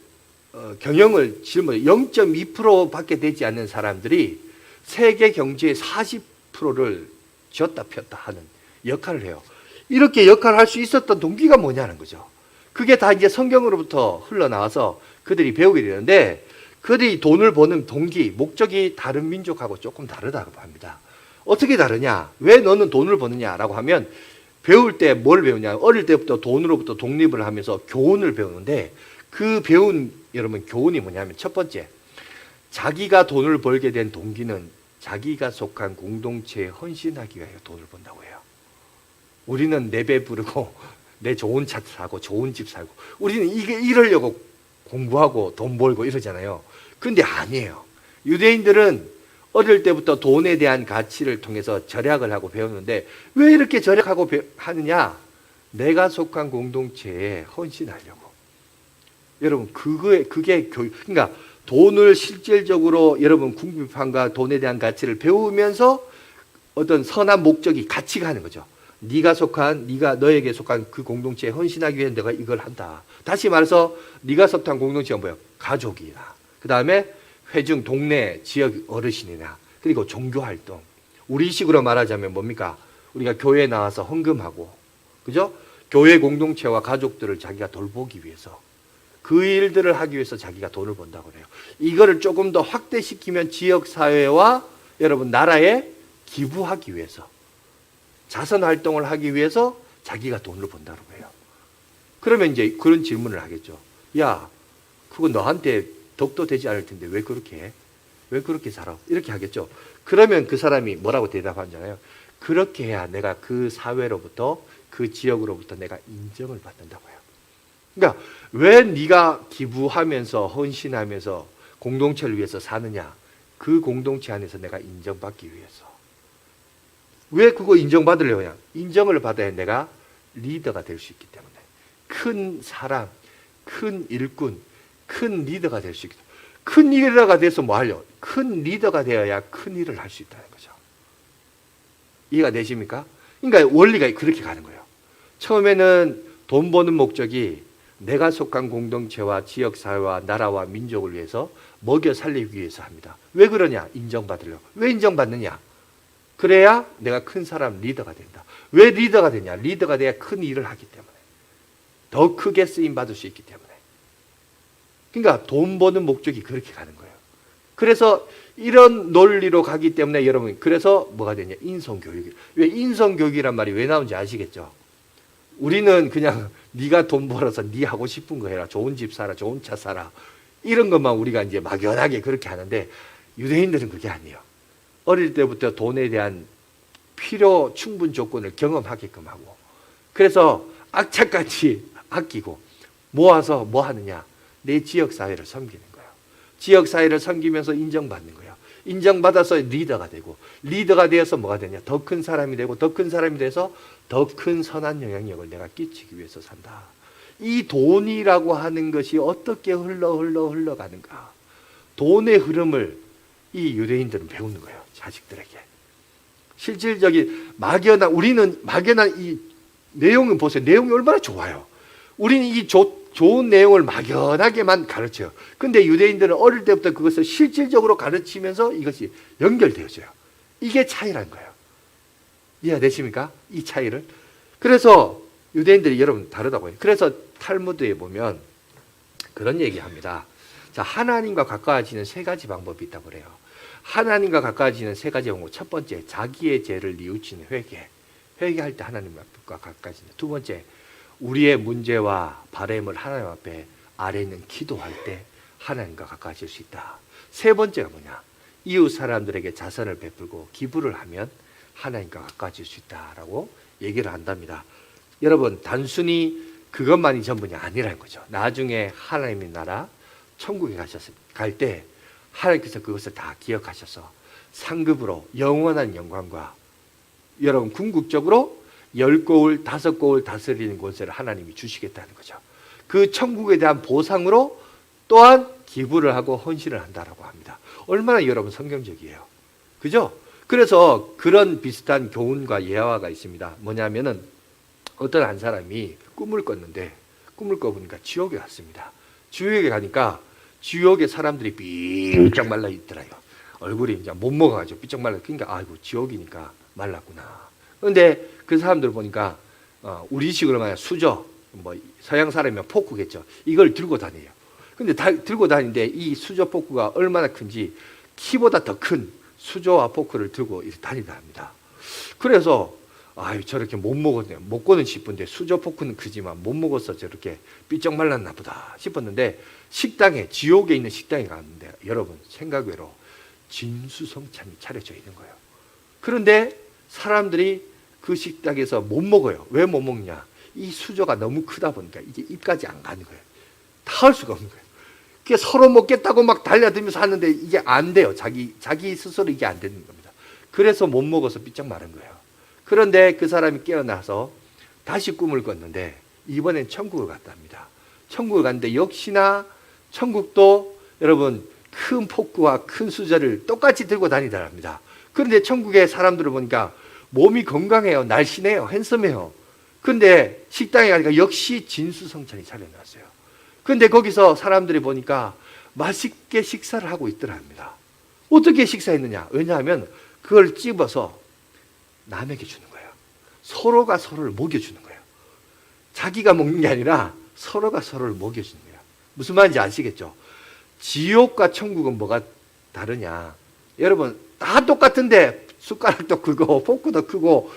경영을 지금 0.2%밖에 되지 않는 사람들이 세계 경제의 40%를 쥐었다 폈다 하는 역할을 해요. 이렇게 역할을 할 수 있었던 동기가 뭐냐는 거죠. 그게 다 이제 성경으로부터 흘러나와서 그들이 배우게 되는데 그들이 돈을 버는 동기, 목적이 다른 민족하고 조금 다르다고 합니다. 어떻게 다르냐? 왜 너는 돈을 버느냐라고 하면 배울 때 뭘 배우냐? 어릴 때부터 돈으로부터 독립을 하면서 교훈을 배우는데 그 배운 여러분 교훈이 뭐냐면 첫 번째, 자기가 돈을 벌게 된 동기는 자기가 속한 공동체에 헌신하기 위하여 돈을 번다고 해요. 우리는 내 배 부르고 내 좋은 차 사고 좋은 집 살고 우리는 이러려고 공부하고 돈 벌고 이러잖아요. 근데 아니에요. 유대인들은 어릴 때부터 돈에 대한 가치를 통해서 절약을 하고 배우는데 왜 이렇게 절약하고 하느냐? 내가 속한 공동체에 헌신하려고. 여러분 그게 교육. 그러니까 돈을 실질적으로 여러분 궁핍함과 돈에 대한 가치를 배우면서 어떤 선한 목적이 가치가 하는 거죠. 네가 너에게 속한 그 공동체에 헌신하기 위해 내가 이걸 한다. 다시 말해서 네가 속한 공동체가 뭐야? 가족이나 그 다음에 회중 동네 지역 어르신이나 그리고 종교 활동. 우리식으로 말하자면 뭡니까? 우리가 교회에 나와서 헌금하고 그죠? 교회 공동체와 가족들을 자기가 돌보기 위해서 그 일들을 하기 위해서 자기가 돈을 번다고 그래요. 이거를 조금 더 확대시키면 지역 사회와 여러분 나라에 기부하기 위해서 자선 활동을 하기 위해서 자기가 돈을 번다고 해요. 그러면 이제 그런 질문을 하겠죠. 야, 그거 너한테 덕도 되지 않을 텐데 왜 그렇게 해? 왜 그렇게 살아? 이렇게 하겠죠. 그러면 그 사람이 뭐라고 대답하잖아요. 그렇게 해야 내가 그 사회로부터 그 지역으로부터 내가 인정을 받는다고 해요. 그러니까 왜 네가 기부하면서 헌신하면서 공동체를 위해서 사느냐? 그 공동체 안에서 내가 인정받기 위해서. 왜 그거 인정받으려고 하냐? 인정을 받아야 내가 리더가 될 수 있기 때문에. 큰 사람, 큰 일꾼, 큰 리더가 될 수 있기 때문에. 큰 리더가 돼서 뭐 하려? 큰 리더가 되어야 큰 일을 할 수 있다는 거죠. 이해가 되십니까? 그러니까 원리가 그렇게 가는 거예요. 처음에는 돈 버는 목적이 내가 속한 공동체와 지역사회와 나라와 민족을 위해서 먹여 살리기 위해서 합니다. 왜 그러냐? 인정받으려고. 왜 인정받느냐? 그래야 내가 큰 사람 리더가 된다. 왜 리더가 되냐? 리더가 돼야 큰 일을 하기 때문에. 더 크게 쓰임받을 수 있기 때문에. 그러니까 돈 버는 목적이 그렇게 가는 거예요. 그래서 이런 논리로 가기 때문에 여러분 그래서 뭐가 되냐? 인성교육이. 왜 인성교육이란 말이 왜 나온지 아시겠죠? 우리는 그냥 네가 돈 벌어서 네 하고 싶은 거 해라. 좋은 집 사라. 좋은 차 사라. 이런 것만 우리가 이제 막연하게 그렇게 하는데 유대인들은 그게 아니에요. 어릴 때부터 돈에 대한 필요 충분 조건을 경험하게끔 하고, 그래서 악착같이 아끼고 모아서 뭐 하느냐? 내 지역사회를 섬기는 거예요. 지역사회를 섬기면서 인정받는 거예요. 인정받아서 리더가 되고, 리더가 되어서 뭐가 되냐? 더 큰 사람이 되고, 더 큰 사람이 돼서 더 큰 선한 영향력을 내가 끼치기 위해서 산다. 이 돈이라고 하는 것이 어떻게 흘러가는가? 돈의 흐름을 이 유대인들은 배우는 거예요. 자식들에게. 실질적인 우리는 막연한 이 내용은 보세요. 내용이 얼마나 좋아요. 우리는 이 좋은 내용을 막연하게만 가르쳐요. 근데 유대인들은 어릴 때부터 그것을 실질적으로 가르치면서 이것이 연결되어져요. 이게 차이라는 거예요. 이해되십니까? 이 차이를. 그래서 유대인들이 여러분 다르다고 해요. 그래서 탈무드에 보면 그런 얘기합니다. 자, 하나님과 가까워지는 세 가지 방법이 있다고 그래요. 하나님과 가까워지는 세 가지 방법. 첫 번째, 자기의 죄를 뉘우치는 회개. 회개할 때 하나님과 가까워지는. 두 번째, 우리의 문제와 바람을 하나님 앞에 아래 있는 기도할 때 하나님과 가까워질 수 있다. 세 번째가 뭐냐? 이웃 사람들에게 자선을 베풀고 기부를 하면 하나님과 가까워질 수 있다라고 얘기를 한답니다. 여러분, 단순히 그것만이 전부가 아니라는 거죠. 나중에 하나님의 나라 천국에 갈 때 하나님께서 그것을 다 기억하셔서 상급으로 영원한 영광과 여러분 궁극적으로 10고을 5고을 다스리는 권세를 하나님이 주시겠다는 거죠. 그 천국에 대한 보상으로 또한 기부를 하고 헌신을 한다라고 합니다. 얼마나 여러분 성경적이에요. 그죠? 그래서 그런 비슷한 교훈과 예화가 있습니다. 뭐냐면은 어떤 한 사람이 꿈을 꿨는데 꿈을 꿔보니까 지옥에 갔습니다. 지옥에 가니까 지옥에 사람들이 삐쩍 말라 있더라요. 얼굴이 이제 못 먹어가지고 삐쩍 말라. 그러니까 아이고 지옥이니까 말랐구나. 그런데 그 사람들 보니까 우리식으로 말하면 수저, 뭐 서양 사람이면 포크겠죠. 이걸 들고 다녀요. 근데 들고 다니는데 이 수저 포크가 얼마나 큰지 키보다 더 큰 수저와 포크를 들고 다니다 합니다. 그래서 아유 저렇게 못 먹었네요. 먹고는 싶은데 수저 포크는 크지만 못 먹어서 저렇게 삐쩍 말랐나 보다 싶었는데 지옥에 있는 식당에 갔는데 여러분 생각외로 진수성찬이 차려져 있는 거예요. 그런데 사람들이 그 식당에서 못 먹어요. 왜 못 먹냐? 이 수저가 너무 크다 보니까 이게 입까지 안 가는 거예요. 다 할 수가 없는 거예요. 그게 서로 먹겠다고 막 달려들면서 하는데 이게 안 돼요. 자기 스스로 이게 안 되는 겁니다. 그래서 못 먹어서 삐쩍 마른 거예요. 그런데 그 사람이 깨어나서 다시 꿈을 꿨는데 이번엔 천국을 갔답니다. 천국을 갔는데 역시나 천국도 여러분 큰 포크와 큰 수저를 똑같이 들고 다니더랍니다. 그런데 천국의 사람들을 보니까 몸이 건강해요. 날씬해요. 핸섬해요. 그런데 식당에 가니까 역시 진수성찬이 차려놨어요. 그런데 거기서 사람들이 보니까 맛있게 식사를 하고 있더랍니다. 어떻게 식사했느냐? 왜냐하면 그걸 찝어서 남에게 주는 거예요. 서로가 서로를 먹여주는 거예요. 자기가 먹는 게 아니라 서로가 서로를 먹여주는 거예요. 무슨 말인지 아시겠죠? 지옥과 천국은 뭐가 다르냐? 여러분 다 똑같은데 숟가락도 크고 포크도 크고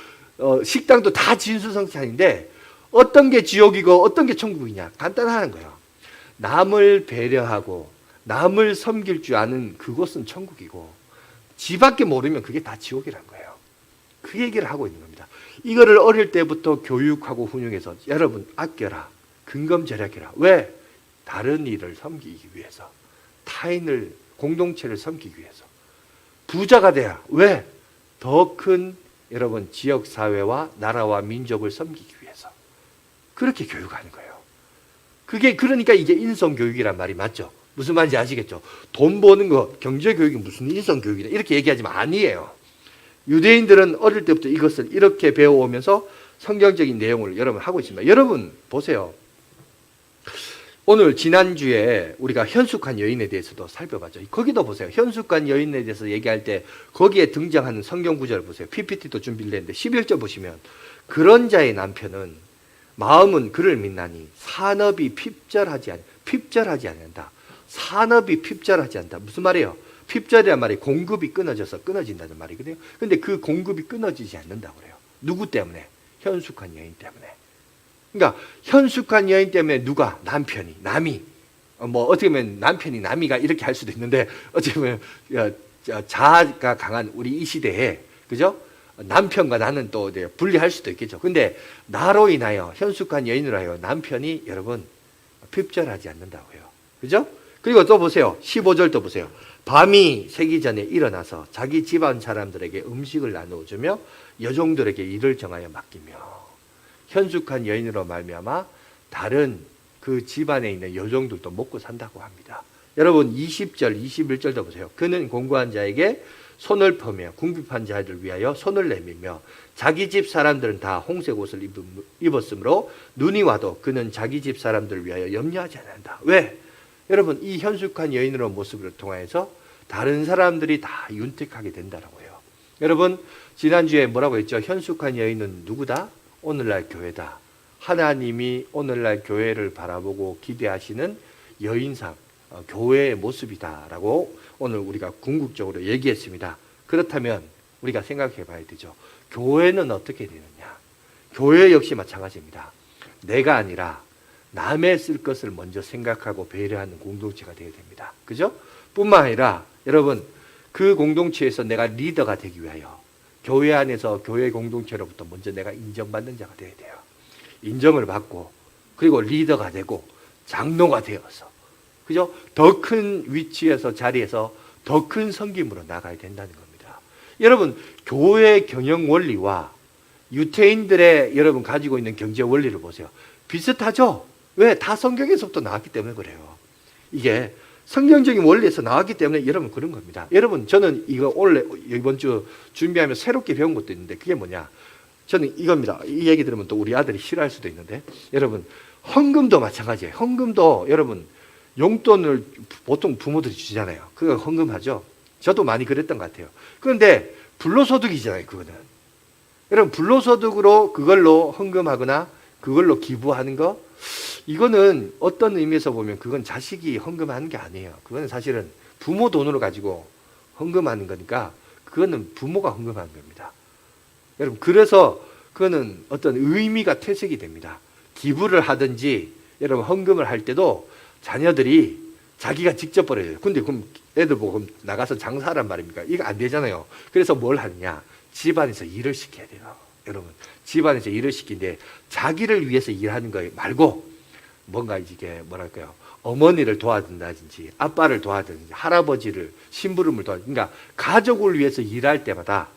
식당도 다 진수성찬인데 어떤 게 지옥이고 어떤 게 천국이냐? 간단한 거예요. 남을 배려하고 남을 섬길 줄 아는 그곳은 천국이고 지 밖에 모르면 그게 다 지옥이란 거예요. 그 얘기를 하고 있는 겁니다. 이거를 어릴 때부터 교육하고 훈육해서 여러분 아껴라. 근검절약해라. 왜? 다른 일을 섬기기 위해서. 타인을 공동체를 섬기기 위해서. 부자가 돼야. 왜? 더 큰 여러분 지역사회와 나라와 민족을 섬기기 위해서. 그렇게 교육하는 거예요. 그게 그러니까 이게 인성교육이란 말이 맞죠? 무슨 말인지 아시겠죠? 돈 버는 거 경제교육이 무슨 인성교육이다 이렇게 얘기하지만 아니에요. 유대인들은 어릴 때부터 이것을 이렇게 배워오면서 성경적인 내용을 여러분 하고 있습니다. 여러분 보세요. 오늘 지난주에 우리가 현숙한 여인에 대해서도 살펴봤죠. 거기도 보세요. 현숙한 여인에 대해서 얘기할 때 거기에 등장하는 성경 구절을 보세요. PPT도 준비를 했는데 11절 보시면 그런 자의 남편은 마음은 그를 믿나니 산업이 핍절하지 않는다. 산업이 핍절하지 않는다. 무슨 말이에요? 핍절이란 말이 공급이 끊어진다는 말이거든요. 근데 그 공급이 끊어지지 않는다고 그래요. 누구 때문에? 현숙한 여인 때문에. 그러니까 현숙한 여인 때문에 누가? 남이 뭐 어떻게 보면 남편이 남이가 이렇게 할 수도 있는데 어떻게 보면 자아가 강한 우리 이 시대에 그죠? 남편과 나는 또 이제 분리할 수도 있겠죠. 근데 나로 인하여 현숙한 여인으로 하여 남편이 여러분 핍절하지 않는다고요. 그죠? 그리고 또 보세요. 15절 또 보세요. 밤이 새기 전에 일어나서 자기 집안 사람들에게 음식을 나누어주며 여종들에게 일을 정하여 맡기며 현숙한 여인으로 말미암아 다른 그 집안에 있는 여종들도 먹고 산다고 합니다. 여러분 20절, 21절도 보세요. 그는 공고한 자에게 손을 펴며 궁핍한 자들을 위하여 손을 내밀며 자기 집 사람들은 다 홍색 옷을 입었으므로 눈이 와도 그는 자기 집 사람들을 위하여 염려하지 않는다. 왜? 여러분 이 현숙한 여인으로 모습을 통해서 다른 사람들이 다 윤택하게 된다고요. 여러분 지난주에 뭐라고 했죠? 현숙한 여인은 누구다? 오늘날 교회다. 하나님이 오늘날 교회를 바라보고 기대하시는 여인상 교회의 모습이다라고 오늘 우리가 궁극적으로 얘기했습니다. 그렇다면 우리가 생각해 봐야 되죠. 교회는 어떻게 되느냐? 교회 역시 마찬가지입니다. 내가 아니라 남의 쓸 것을 먼저 생각하고 배려하는 공동체가 되어야 됩니다. 그죠? 뿐만 아니라 여러분 그 공동체에서 내가 리더가 되기 위하여 교회 안에서 교회 공동체로부터 먼저 내가 인정받는 자가 되어야 돼요. 인정을 받고 그리고 리더가 되고 장로가 되어서 그죠? 더 큰 위치에서 자리에서 더 큰 섬김으로 나가야 된다는 겁니다. 여러분 교회 경영 원리와 유태인들의 여러분 가지고 있는 경제 원리를 보세요. 비슷하죠? 왜? 다 성경에서부터 나왔기 때문에 그래요. 이게 성경적인 원리에서 나왔기 때문에 여러분 그런 겁니다. 여러분 저는 이거 원래 이번 주 준비하며 새롭게 배운 것도 있는데 그게 뭐냐? 저는 이겁니다. 이 얘기 들으면 또 우리 아들이 싫어할 수도 있는데 여러분 헌금도 마찬가지예요. 헌금도 여러분 용돈을 보통 부모들이 주잖아요. 그거 헌금하죠. 저도 많이 그랬던 것 같아요. 그런데 불로소득이잖아요. 그거는. 여러분 불로소득으로 그걸로 헌금하거나 그걸로 기부하는 거 이거는 어떤 의미에서 보면 그건 자식이 헌금하는 게 아니에요. 그거는 사실은 부모 돈으로 가지고 헌금하는 거니까 그거는 부모가 헌금하는 겁니다. 여러분 그래서 그거는 어떤 의미가 퇴색이 됩니다. 기부를 하든지 여러분 헌금을 할 때도 자녀들이 자기가 직접 벌어요. 근데 그럼 애들 보고 그럼 나가서 장사하란 말입니까? 이거 안 되잖아요. 그래서 뭘 하느냐? 집안에서 일을 시켜야 돼요. 여러분 집안에서 일을 시키는데 자기를 위해서 일하는 거 말고 뭔가 이게 뭐랄까요? 어머니를 도와준다든지 아빠를 도와준다든지 할아버지를 심부름을 도와준다. 그러니까 가족을 위해서 일할 때마다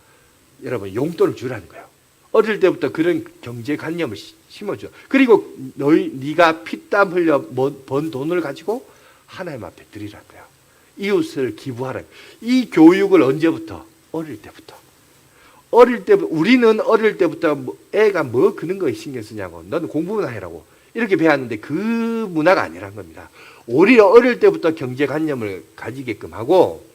여러분 용돈을 주라는 거예요. 어릴 때부터 그런 경제관념을 심어줘. 그리고 네가 피땀 흘려 번 돈을 가지고 하나님 앞에 드리라는 거예요. 이웃을 기부하라. 이 교육을 언제부터? 어릴 때부터. 우리는 어릴 때부터 애가 뭐 그런 거에 신경 쓰냐고. 너는 공부나 해라고. 이렇게 배웠는데 그 문화가 아니란 겁니다. 오히려 어릴 때부터 경제관념을 가지게끔 하고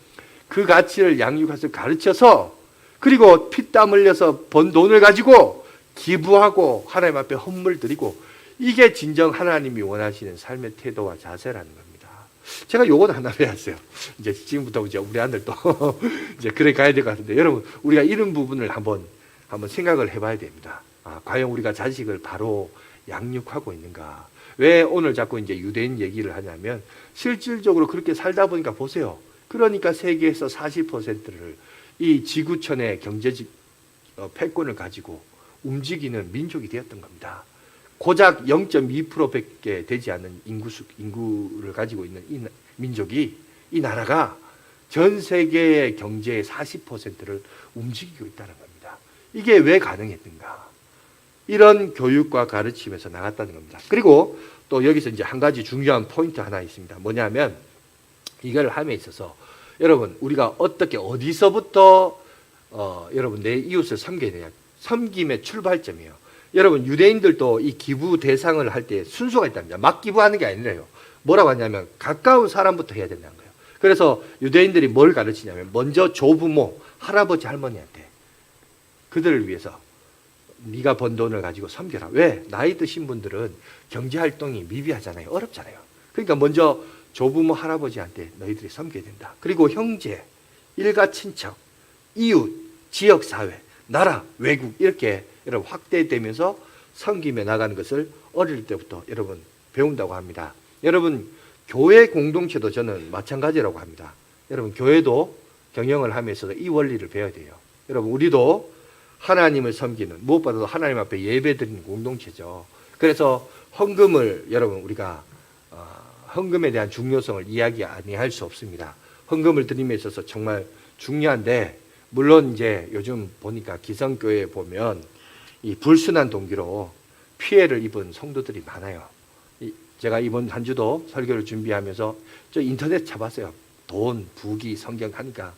그 가치를 양육해서 가르쳐서 그리고 피땀 흘려서 번 돈을 가지고 기부하고 하나님 앞에 헌물 드리고 이게 진정 하나님이 원하시는 삶의 태도와 자세라는 겁니다. 제가 요건 하나 배웠어요. 이제 지금부터 이제 우리 아들도 이제 그래 가야 될 것 같은데 여러분 우리가 이런 부분을 한번 생각을 해봐야 됩니다. 과연 우리가 자식을 바로 양육하고 있는가? 왜 오늘 자꾸 이제 유대인 얘기를 하냐면 실질적으로 그렇게 살다 보니까 보세요. 그러니까 세계에서 40%를 이 지구촌의 경제적 패권을 가지고 움직이는 민족이 되었던 겁니다. 고작 0.2%밖에 되지 않는 인구를 가지고 있는 이 민족이 이 나라가 전 세계의 경제의 40%를 움직이고 있다는 겁니다. 이게 왜 가능했는가? 이런 교육과 가르침에서 나갔다는 겁니다. 그리고 또 여기서 이제 한 가지 중요한 포인트 하나 있습니다. 뭐냐면 이걸 함에 있어서 여러분 우리가 어떻게 어디서부터 여러분 내 이웃을 섬겨야 되냐? 섬김의 출발점이에요. 여러분 유대인들도 이 기부 대상을 할 때 순서가 있답니다. 막 기부하는 게 아니라요. 뭐라고 하냐면 가까운 사람부터 해야 된다는 거예요. 그래서 유대인들이 뭘 가르치냐면 먼저 조부모, 할아버지, 할머니한테 그들을 위해서 네가 번 돈을 가지고 섬겨라. 왜? 나이 드신 분들은 경제활동이 미비하잖아요. 어렵잖아요. 그러니까 먼저 조부모, 할아버지한테 너희들이 섬겨야 된다. 그리고 형제, 일가 친척, 이웃, 지역사회, 나라, 외국 이렇게 여러분 확대되면서 섬김에 나가는 것을 어릴 때부터 여러분 배운다고 합니다. 여러분 교회 공동체도 저는 마찬가지라고 합니다. 여러분 교회도 경영을 하면서 이 원리를 배워야 돼요. 여러분 우리도 하나님을 섬기는, 무엇보다도 하나님 앞에 예배드리는 공동체죠. 그래서 헌금을 여러분 우리가 헌금에 대한 중요성을 이야기 아니할 수 없습니다. 헌금을 드림에 있어서 정말 중요한데, 물론 이제 요즘 보니까 기성교회에 보면 이 불순한 동기로 피해를 입은 성도들이 많아요. 제가 이번 한 주도 설교를 준비하면서 저 인터넷 쳐봤어요. 돈, 부귀, 성경 하니까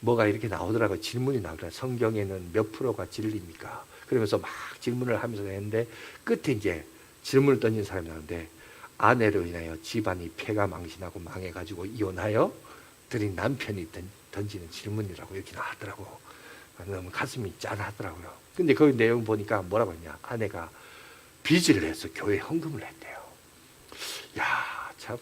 뭐가 이렇게 나오더라고요. 질문이 나오더라고요. 성경에는 몇 프로가 진리입니까? 그러면서 막 질문을 하면서 했는데 끝에 이제 질문을 던진 사람이 나오는데, 아내로 인하여 집안이 폐가 망신하고 망해가지고 이혼하여 드린 남편이 던지는 질문이라고 이렇게 나왔더라고. 너무 가슴이 짠하더라고요. 근데 그 내용 보니까 뭐라고 했냐. 아내가 빚을 내서 교회 헌금을 했대요. 야, 참.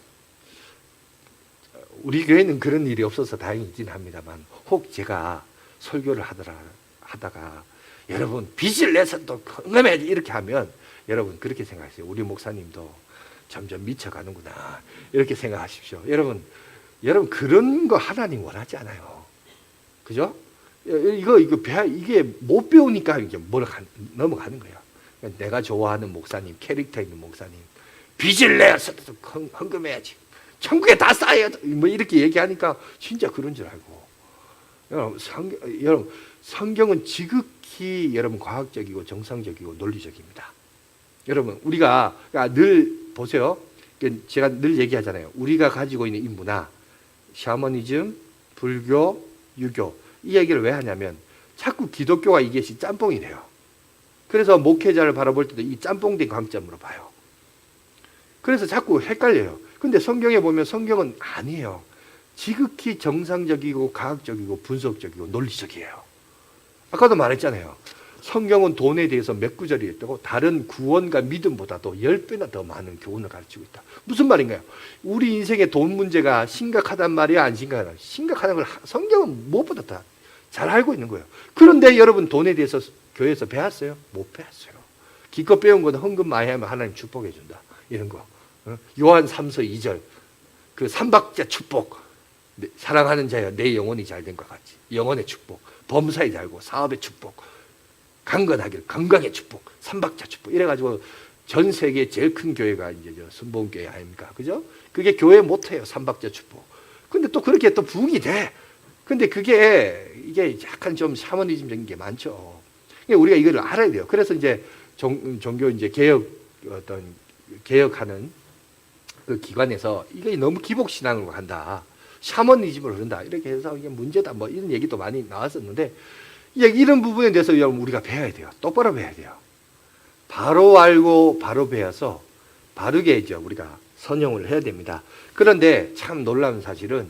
우리 교회는 그런 일이 없어서 다행이긴 합니다만, 혹 제가 설교를 하다가 여러분 빚을 내서 또 헌금해 이렇게 하면 여러분 그렇게 생각하세요. 우리 목사님도 점점 미쳐가는구나 이렇게 생각하십시오. 여러분 그런 거 하나님 원하지 않아요. 그죠? 이게 못 배우니까 이게 넘어가는 거예요. 내가 좋아하는 목사님, 캐릭터 있는 목사님, 빚을 내서 헌금해야지. 천국에 다 쌓여야 뭐 이렇게 얘기하니까 진짜 그런 줄 알고. 여러분 성경은 지극히 여러분 과학적이고 정상적이고 논리적입니다. 여러분 우리가 늘 보세요. 제가 늘 얘기하잖아요. 우리가 가지고 있는 이 문화, 샤머니즘, 불교, 유교, 이 얘기를 왜 하냐면 자꾸 기독교와 이것이 짬뽕이 돼요. 그래서 목회자를 바라볼 때도 이 짬뽕된 관점으로 봐요. 그래서 자꾸 헷갈려요. 근데 성경에 보면 성경은 아니에요. 지극히 정상적이고 과학적이고 분석적이고 논리적이에요. 아까도 말했잖아요. 성경은 돈에 대해서 몇 구절이 있다고 다른 구원과 믿음보다도 10배나 더 많은 교훈을 가르치고 있다. 무슨 말인가요? 우리 인생의 돈 문제가 심각하단 말이야, 안 심각하다? 심각하다는 걸 성경은 무엇보다 다 잘 알고 있는 거예요. 그런데 여러분 돈에 대해서 교회에서 배웠어요? 못 배웠어요. 기껏 배운 건 헌금 많이 하면 하나님 축복해 준다. 이런 거. 요한 3서 2절 그 삼박자 축복, 사랑하는 자여 내 영혼이 잘된 것 같이 영혼의 축복, 범사에 잘고 사업의 축복, 강건하길 건강의 축복, 삼박자 축복 이래가지고 전 세계 제일 큰 교회가 이제 순복음교회 아닙니까? 그죠? 그게 교회 모토예요. 삼박자 축복. 근데 또 그렇게 또 부흥이 돼. 근데 이게 약간 좀 샤머니즘적인 게 많죠. 우리가 이걸 알아야 돼요. 그래서 이제 종교 이제 개혁하는 그 기관에서 이게 너무 기복신앙으로 간다. 샤머니즘으로 흐른다. 이렇게 해서 이게 문제다. 뭐 이런 얘기도 많이 나왔었는데, 이런 부분에 대해서 여러분 우리가 배워야 돼요. 똑바로 배워야 돼요. 바로 알고 바로 배워서 바르게 이제 우리가 선용을 해야 됩니다. 그런데 참 놀라운 사실은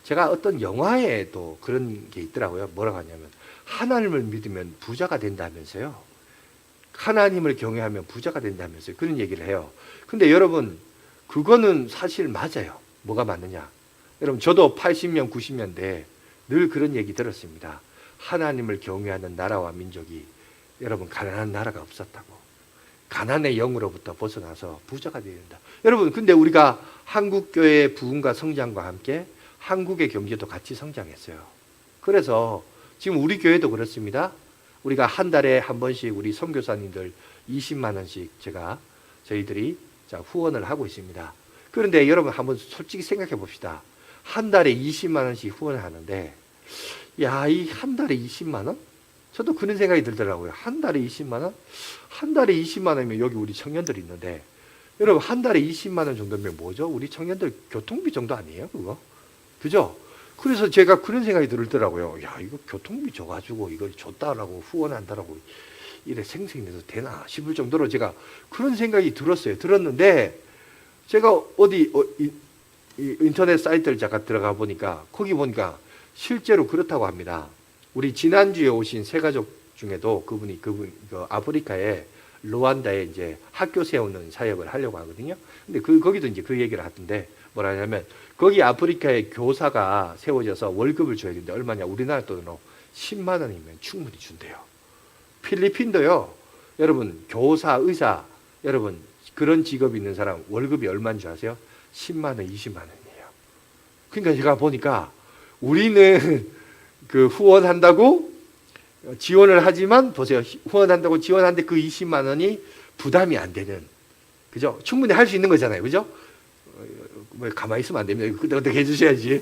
제가 어떤 영화에도 그런 게 있더라고요. 뭐라고 하냐면 하나님을 믿으면 부자가 된다면서요. 하나님을 경외하면 부자가 된다면서요. 그런 얘기를 해요. 근데 여러분 그거는 사실 맞아요. 뭐가 맞느냐? 여러분 저도 80년 90년대 늘 그런 얘기 들었습니다. 하나님을 경외하는 나라와 민족이 여러분 가난한 나라가 없었다고. 가난의 영으로부터 벗어나서 부자가 되어야 된다. 여러분 근데 우리가 한국교회의 부흥과 성장과 함께 한국의 경제도 같이 성장했어요. 그래서 지금 우리 교회도 그렇습니다. 우리가 한 달에 한 번씩 우리 선교사님들 20만 원씩 저희들이 후원을 하고 있습니다. 그런데 여러분 한번 솔직히 생각해 봅시다. 한 달에 20만 원씩 후원을 하는데 이 한 달에 20만 원? 저도 그런 생각이 들더라고요. 한 달에 20만 원? 한 달에 20만 원이면 여기 우리 청년들이 있는데 여러분 한 달에 20만 원 정도면 뭐죠? 우리 청년들 교통비 정도 아니에요? 그거? 그죠? 그래서 제가 그런 생각이 들더라고요. 이거 교통비 줘가지고 이걸 줬다라고 후원한다라고 이래 생생내도 되나 싶을 정도로 제가 그런 생각이 들었어요. 들었는데 제가 인터넷 사이트를 잠깐 들어가 보니까 거기 보니까 실제로 그렇다고 합니다. 우리 지난주에 오신 세 가족 중에도 그분이 아프리카에 루안다에 이제 학교 세우는 사역을 하려고 하거든요. 근데 거기도 이제 그 얘기를 하던데 뭐라 하냐면 거기 아프리카에 교사가 세워져서 월급을 줘야 되는데 얼마냐? 우리나라 돈으로 10만 원이면 충분히 준대요. 필리핀도요. 여러분 교사, 의사 여러분 그런 직업이 있는 사람 월급이 얼마인 줄 아세요? 10만 원, 20만 원이에요. 그러니까 제가 보니까 우리는 그 후원한다고 지원을 하지만 보세요. 후원한다고 지원하는데 그 20만 원이 부담이 안 되는, 그죠? 충분히 할 수 있는 거잖아요. 그죠? 뭐 가만히 있으면 안 됩니다. 어떻게 해주셔야지.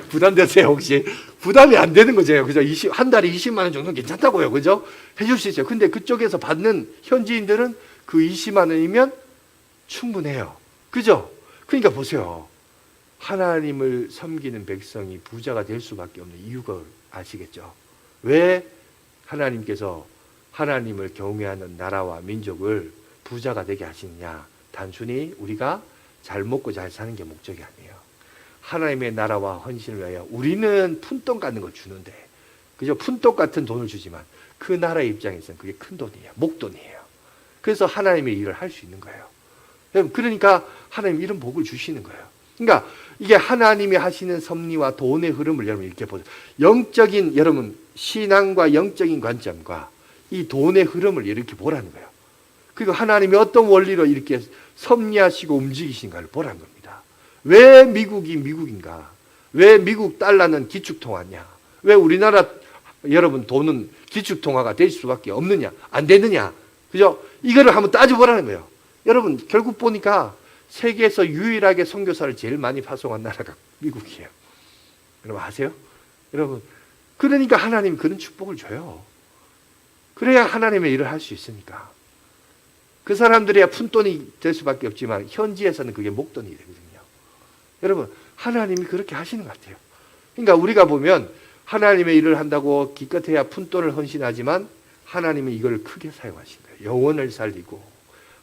부담되세요, 혹시? 부담이 안 되는 거죠. 그죠? 한 달에 20만 원 정도는 괜찮다고요. 그죠? 해줄 수 있어요. 근데 그쪽에서 받는 현지인들은 그 20만 원이면 충분해요. 그죠? 그러니까 보세요. 하나님을 섬기는 백성이 부자가 될 수밖에 없는 이유가 아시겠죠? 왜 하나님께서 하나님을 경외하는 나라와 민족을 부자가 되게 하시느냐? 단순히 우리가 잘 먹고 잘 사는 게 목적이 아니에요. 하나님의 나라와 헌신을 위하여 우리는 푼돈 같은 걸 주는데, 그죠? 푼돈 같은 돈을 주지만 그 나라의 입장에서는 그게 큰 돈이에요. 목돈이에요. 그래서 하나님의 일을 할 수 있는 거예요. 그러니까 하나님 이런 복을 주시는 거예요. 그러니까 이게 하나님이 하시는 섭리와 돈의 흐름을 여러분 이렇게 보세요. 영적인, 여러분 신앙과 영적인 관점과 이 돈의 흐름을 이렇게 보라는 거예요. 그리고 하나님이 어떤 원리로 이렇게 섭리하시고 움직이신가를 보라는 겁니다. 왜 미국이 미국인가? 왜 미국 달러는 기축통화냐? 왜 우리나라 여러분 돈은 기축통화가 될 수밖에 없느냐? 안 되느냐? 그죠? 이거를 한번 따져보라는 거예요. 여러분 결국 보니까 세계에서 유일하게 선교사를 제일 많이 파송한 나라가 미국이에요. 여러분 아세요? 여러분 그러니까 하나님 그런 축복을 줘요. 그래야 하나님의 일을 할 수 있으니까. 그 사람들이야 푼돈이 될 수밖에 없지만 현지에서는 그게 목돈이 되거든요. 여러분 하나님이 그렇게 하시는 것 같아요. 그러니까 우리가 보면 하나님의 일을 한다고 기껏해야 푼돈을 헌신하지만 하나님이 이걸 크게 사용하신 거예요. 영혼을 살리고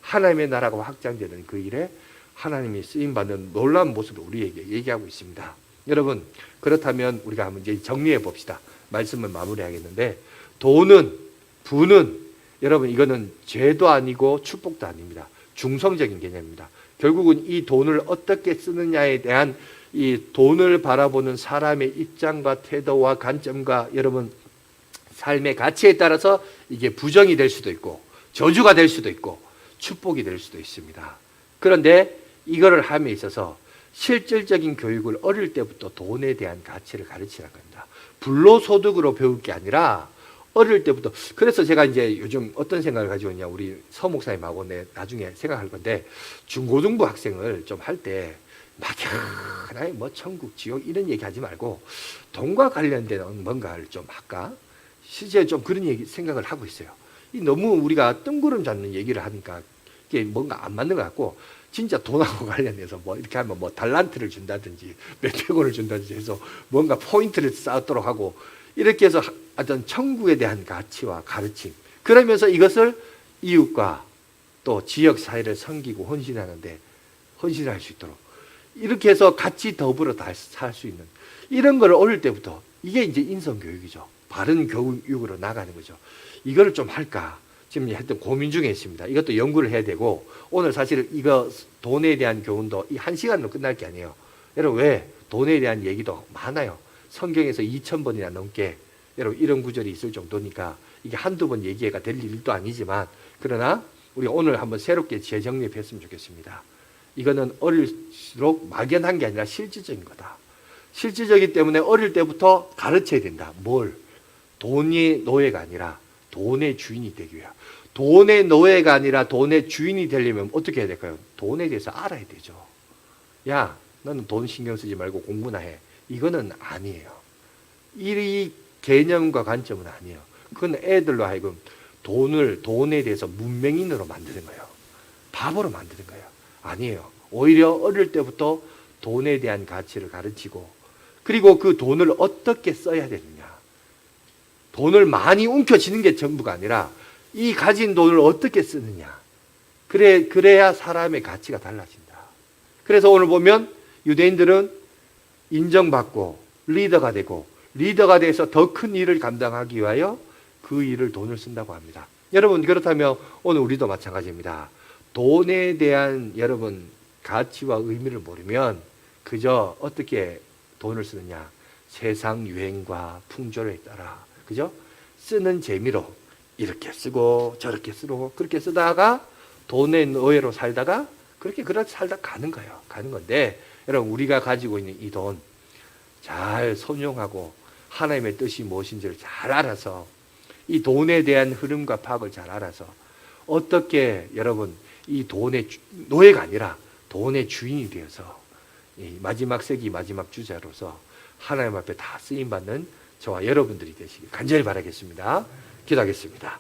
하나님의 나라가 확장되는 그 일에 하나님이 쓰임받는 놀라운 모습을 우리에게 얘기하고 있습니다. 여러분 그렇다면 우리가 한번 이제 정리해 봅시다. 말씀을 마무리하겠는데 돈은, 부는 여러분 이거는 죄도 아니고 축복도 아닙니다. 중성적인 개념입니다. 결국은 이 돈을 어떻게 쓰느냐에 대한 이 돈을 바라보는 사람의 입장과 태도와 관점과 여러분 삶의 가치에 따라서 이게 부정이 될 수도 있고 저주가 될 수도 있고 축복이 될 수도 있습니다. 그런데 이거를 함에 있어서 실질적인 교육을 어릴 때부터 돈에 대한 가치를 가르치라는 겁니다. 불로소득으로 배울 게 아니라 어릴 때부터. 그래서 제가 이제 요즘 어떤 생각을 가지고 있냐, 우리 서 목사님하고 나중에 생각할 건데, 중고등부 학생을 좀 할 때 막연하게 뭐 천국 지옥 이런 얘기 하지 말고 돈과 관련된 뭔가를 좀 할까? 실제 좀 그런 얘기 생각을 하고 있어요. 너무 우리가 뜬구름 잡는 얘기를 하니까 이게 뭔가 안 맞는 것 같고, 진짜 돈하고 관련해서 뭐 이렇게 하면 뭐 달란트를 준다든지 몇백 원을 준다든지 해서 뭔가 포인트를 쌓도록 하고, 이렇게 해서 어떤 천국에 대한 가치와 가르침, 그러면서 이것을 이웃과 또 지역 사회를 섬기고 헌신하는데 헌신할 수 있도록 이렇게 해서 같이 더불어 살 수 있는 이런 걸 어릴 때부터, 이게 이제 인성교육이죠. 바른 교육으로 나가는 거죠. 이거를 좀 할까 지금 하여튼 고민 중에 있습니다. 이것도 연구를 해야 되고, 오늘 사실 이거 돈에 대한 교훈도 이 1시간으로 끝날 게 아니에요. 여러분 왜? 돈에 대한 얘기도 많아요. 성경에서 2000번이나 넘게 여러분 이런 구절이 있을 정도니까 이게 한두 번 얘기가 될 일도 아니지만, 그러나 우리 오늘 한번 새롭게 재정립했으면 좋겠습니다. 이거는 어릴수록 막연한 게 아니라 실질적인 거다. 실질적이기 때문에 어릴 때부터 가르쳐야 된다. 뭘? 돈이 노예가 아니라 돈의 주인이 되기 위해. 돈의 노예가 아니라 돈의 주인이 되려면 어떻게 해야 될까요? 돈에 대해서 알아야 되죠. 야, 너는 돈 신경 쓰지 말고 공부나 해. 이거는 아니에요. 이 개념과 관점은 아니에요. 그건 애들로 하여금 돈에 대해서 문맹인으로 만드는 거예요. 바보로 만드는 거예요. 아니에요. 오히려 어릴 때부터 돈에 대한 가치를 가르치고, 그리고 그 돈을 어떻게 써야 되느냐. 돈을 많이 움켜쥐는 게 전부가 아니라 이 가진 돈을 어떻게 쓰느냐. 그래야 사람의 가치가 달라진다. 그래서 오늘 보면 유대인들은 인정받고 리더가 되고, 리더가 돼서 더 큰 일을 감당하기 위하여 그 일을 돈을 쓴다고 합니다. 여러분 그렇다면 오늘 우리도 마찬가지입니다. 돈에 대한 여러분 가치와 의미를 모르면 그저 어떻게 돈을 쓰느냐, 세상 유행과 풍조에 따라 그죠? 쓰는 재미로 이렇게 쓰고 저렇게 쓰고 그렇게 쓰다가 돈의 노예로 살다가 그렇게 살다 가는 거예요. 가는 건데, 여러분 우리가 가지고 있는 이 돈 잘 선용하고 하나님의 뜻이 무엇인지를 잘 알아서 이 돈에 대한 흐름과 파악을 잘 알아서 어떻게 여러분 이 돈의 노예가 아니라 돈의 주인이 되어서 이 마지막 세기 마지막 주자로서 하나님 앞에 다 쓰임받는 저와 여러분들이 되시길 간절히 바라겠습니다. 기도하겠습니다.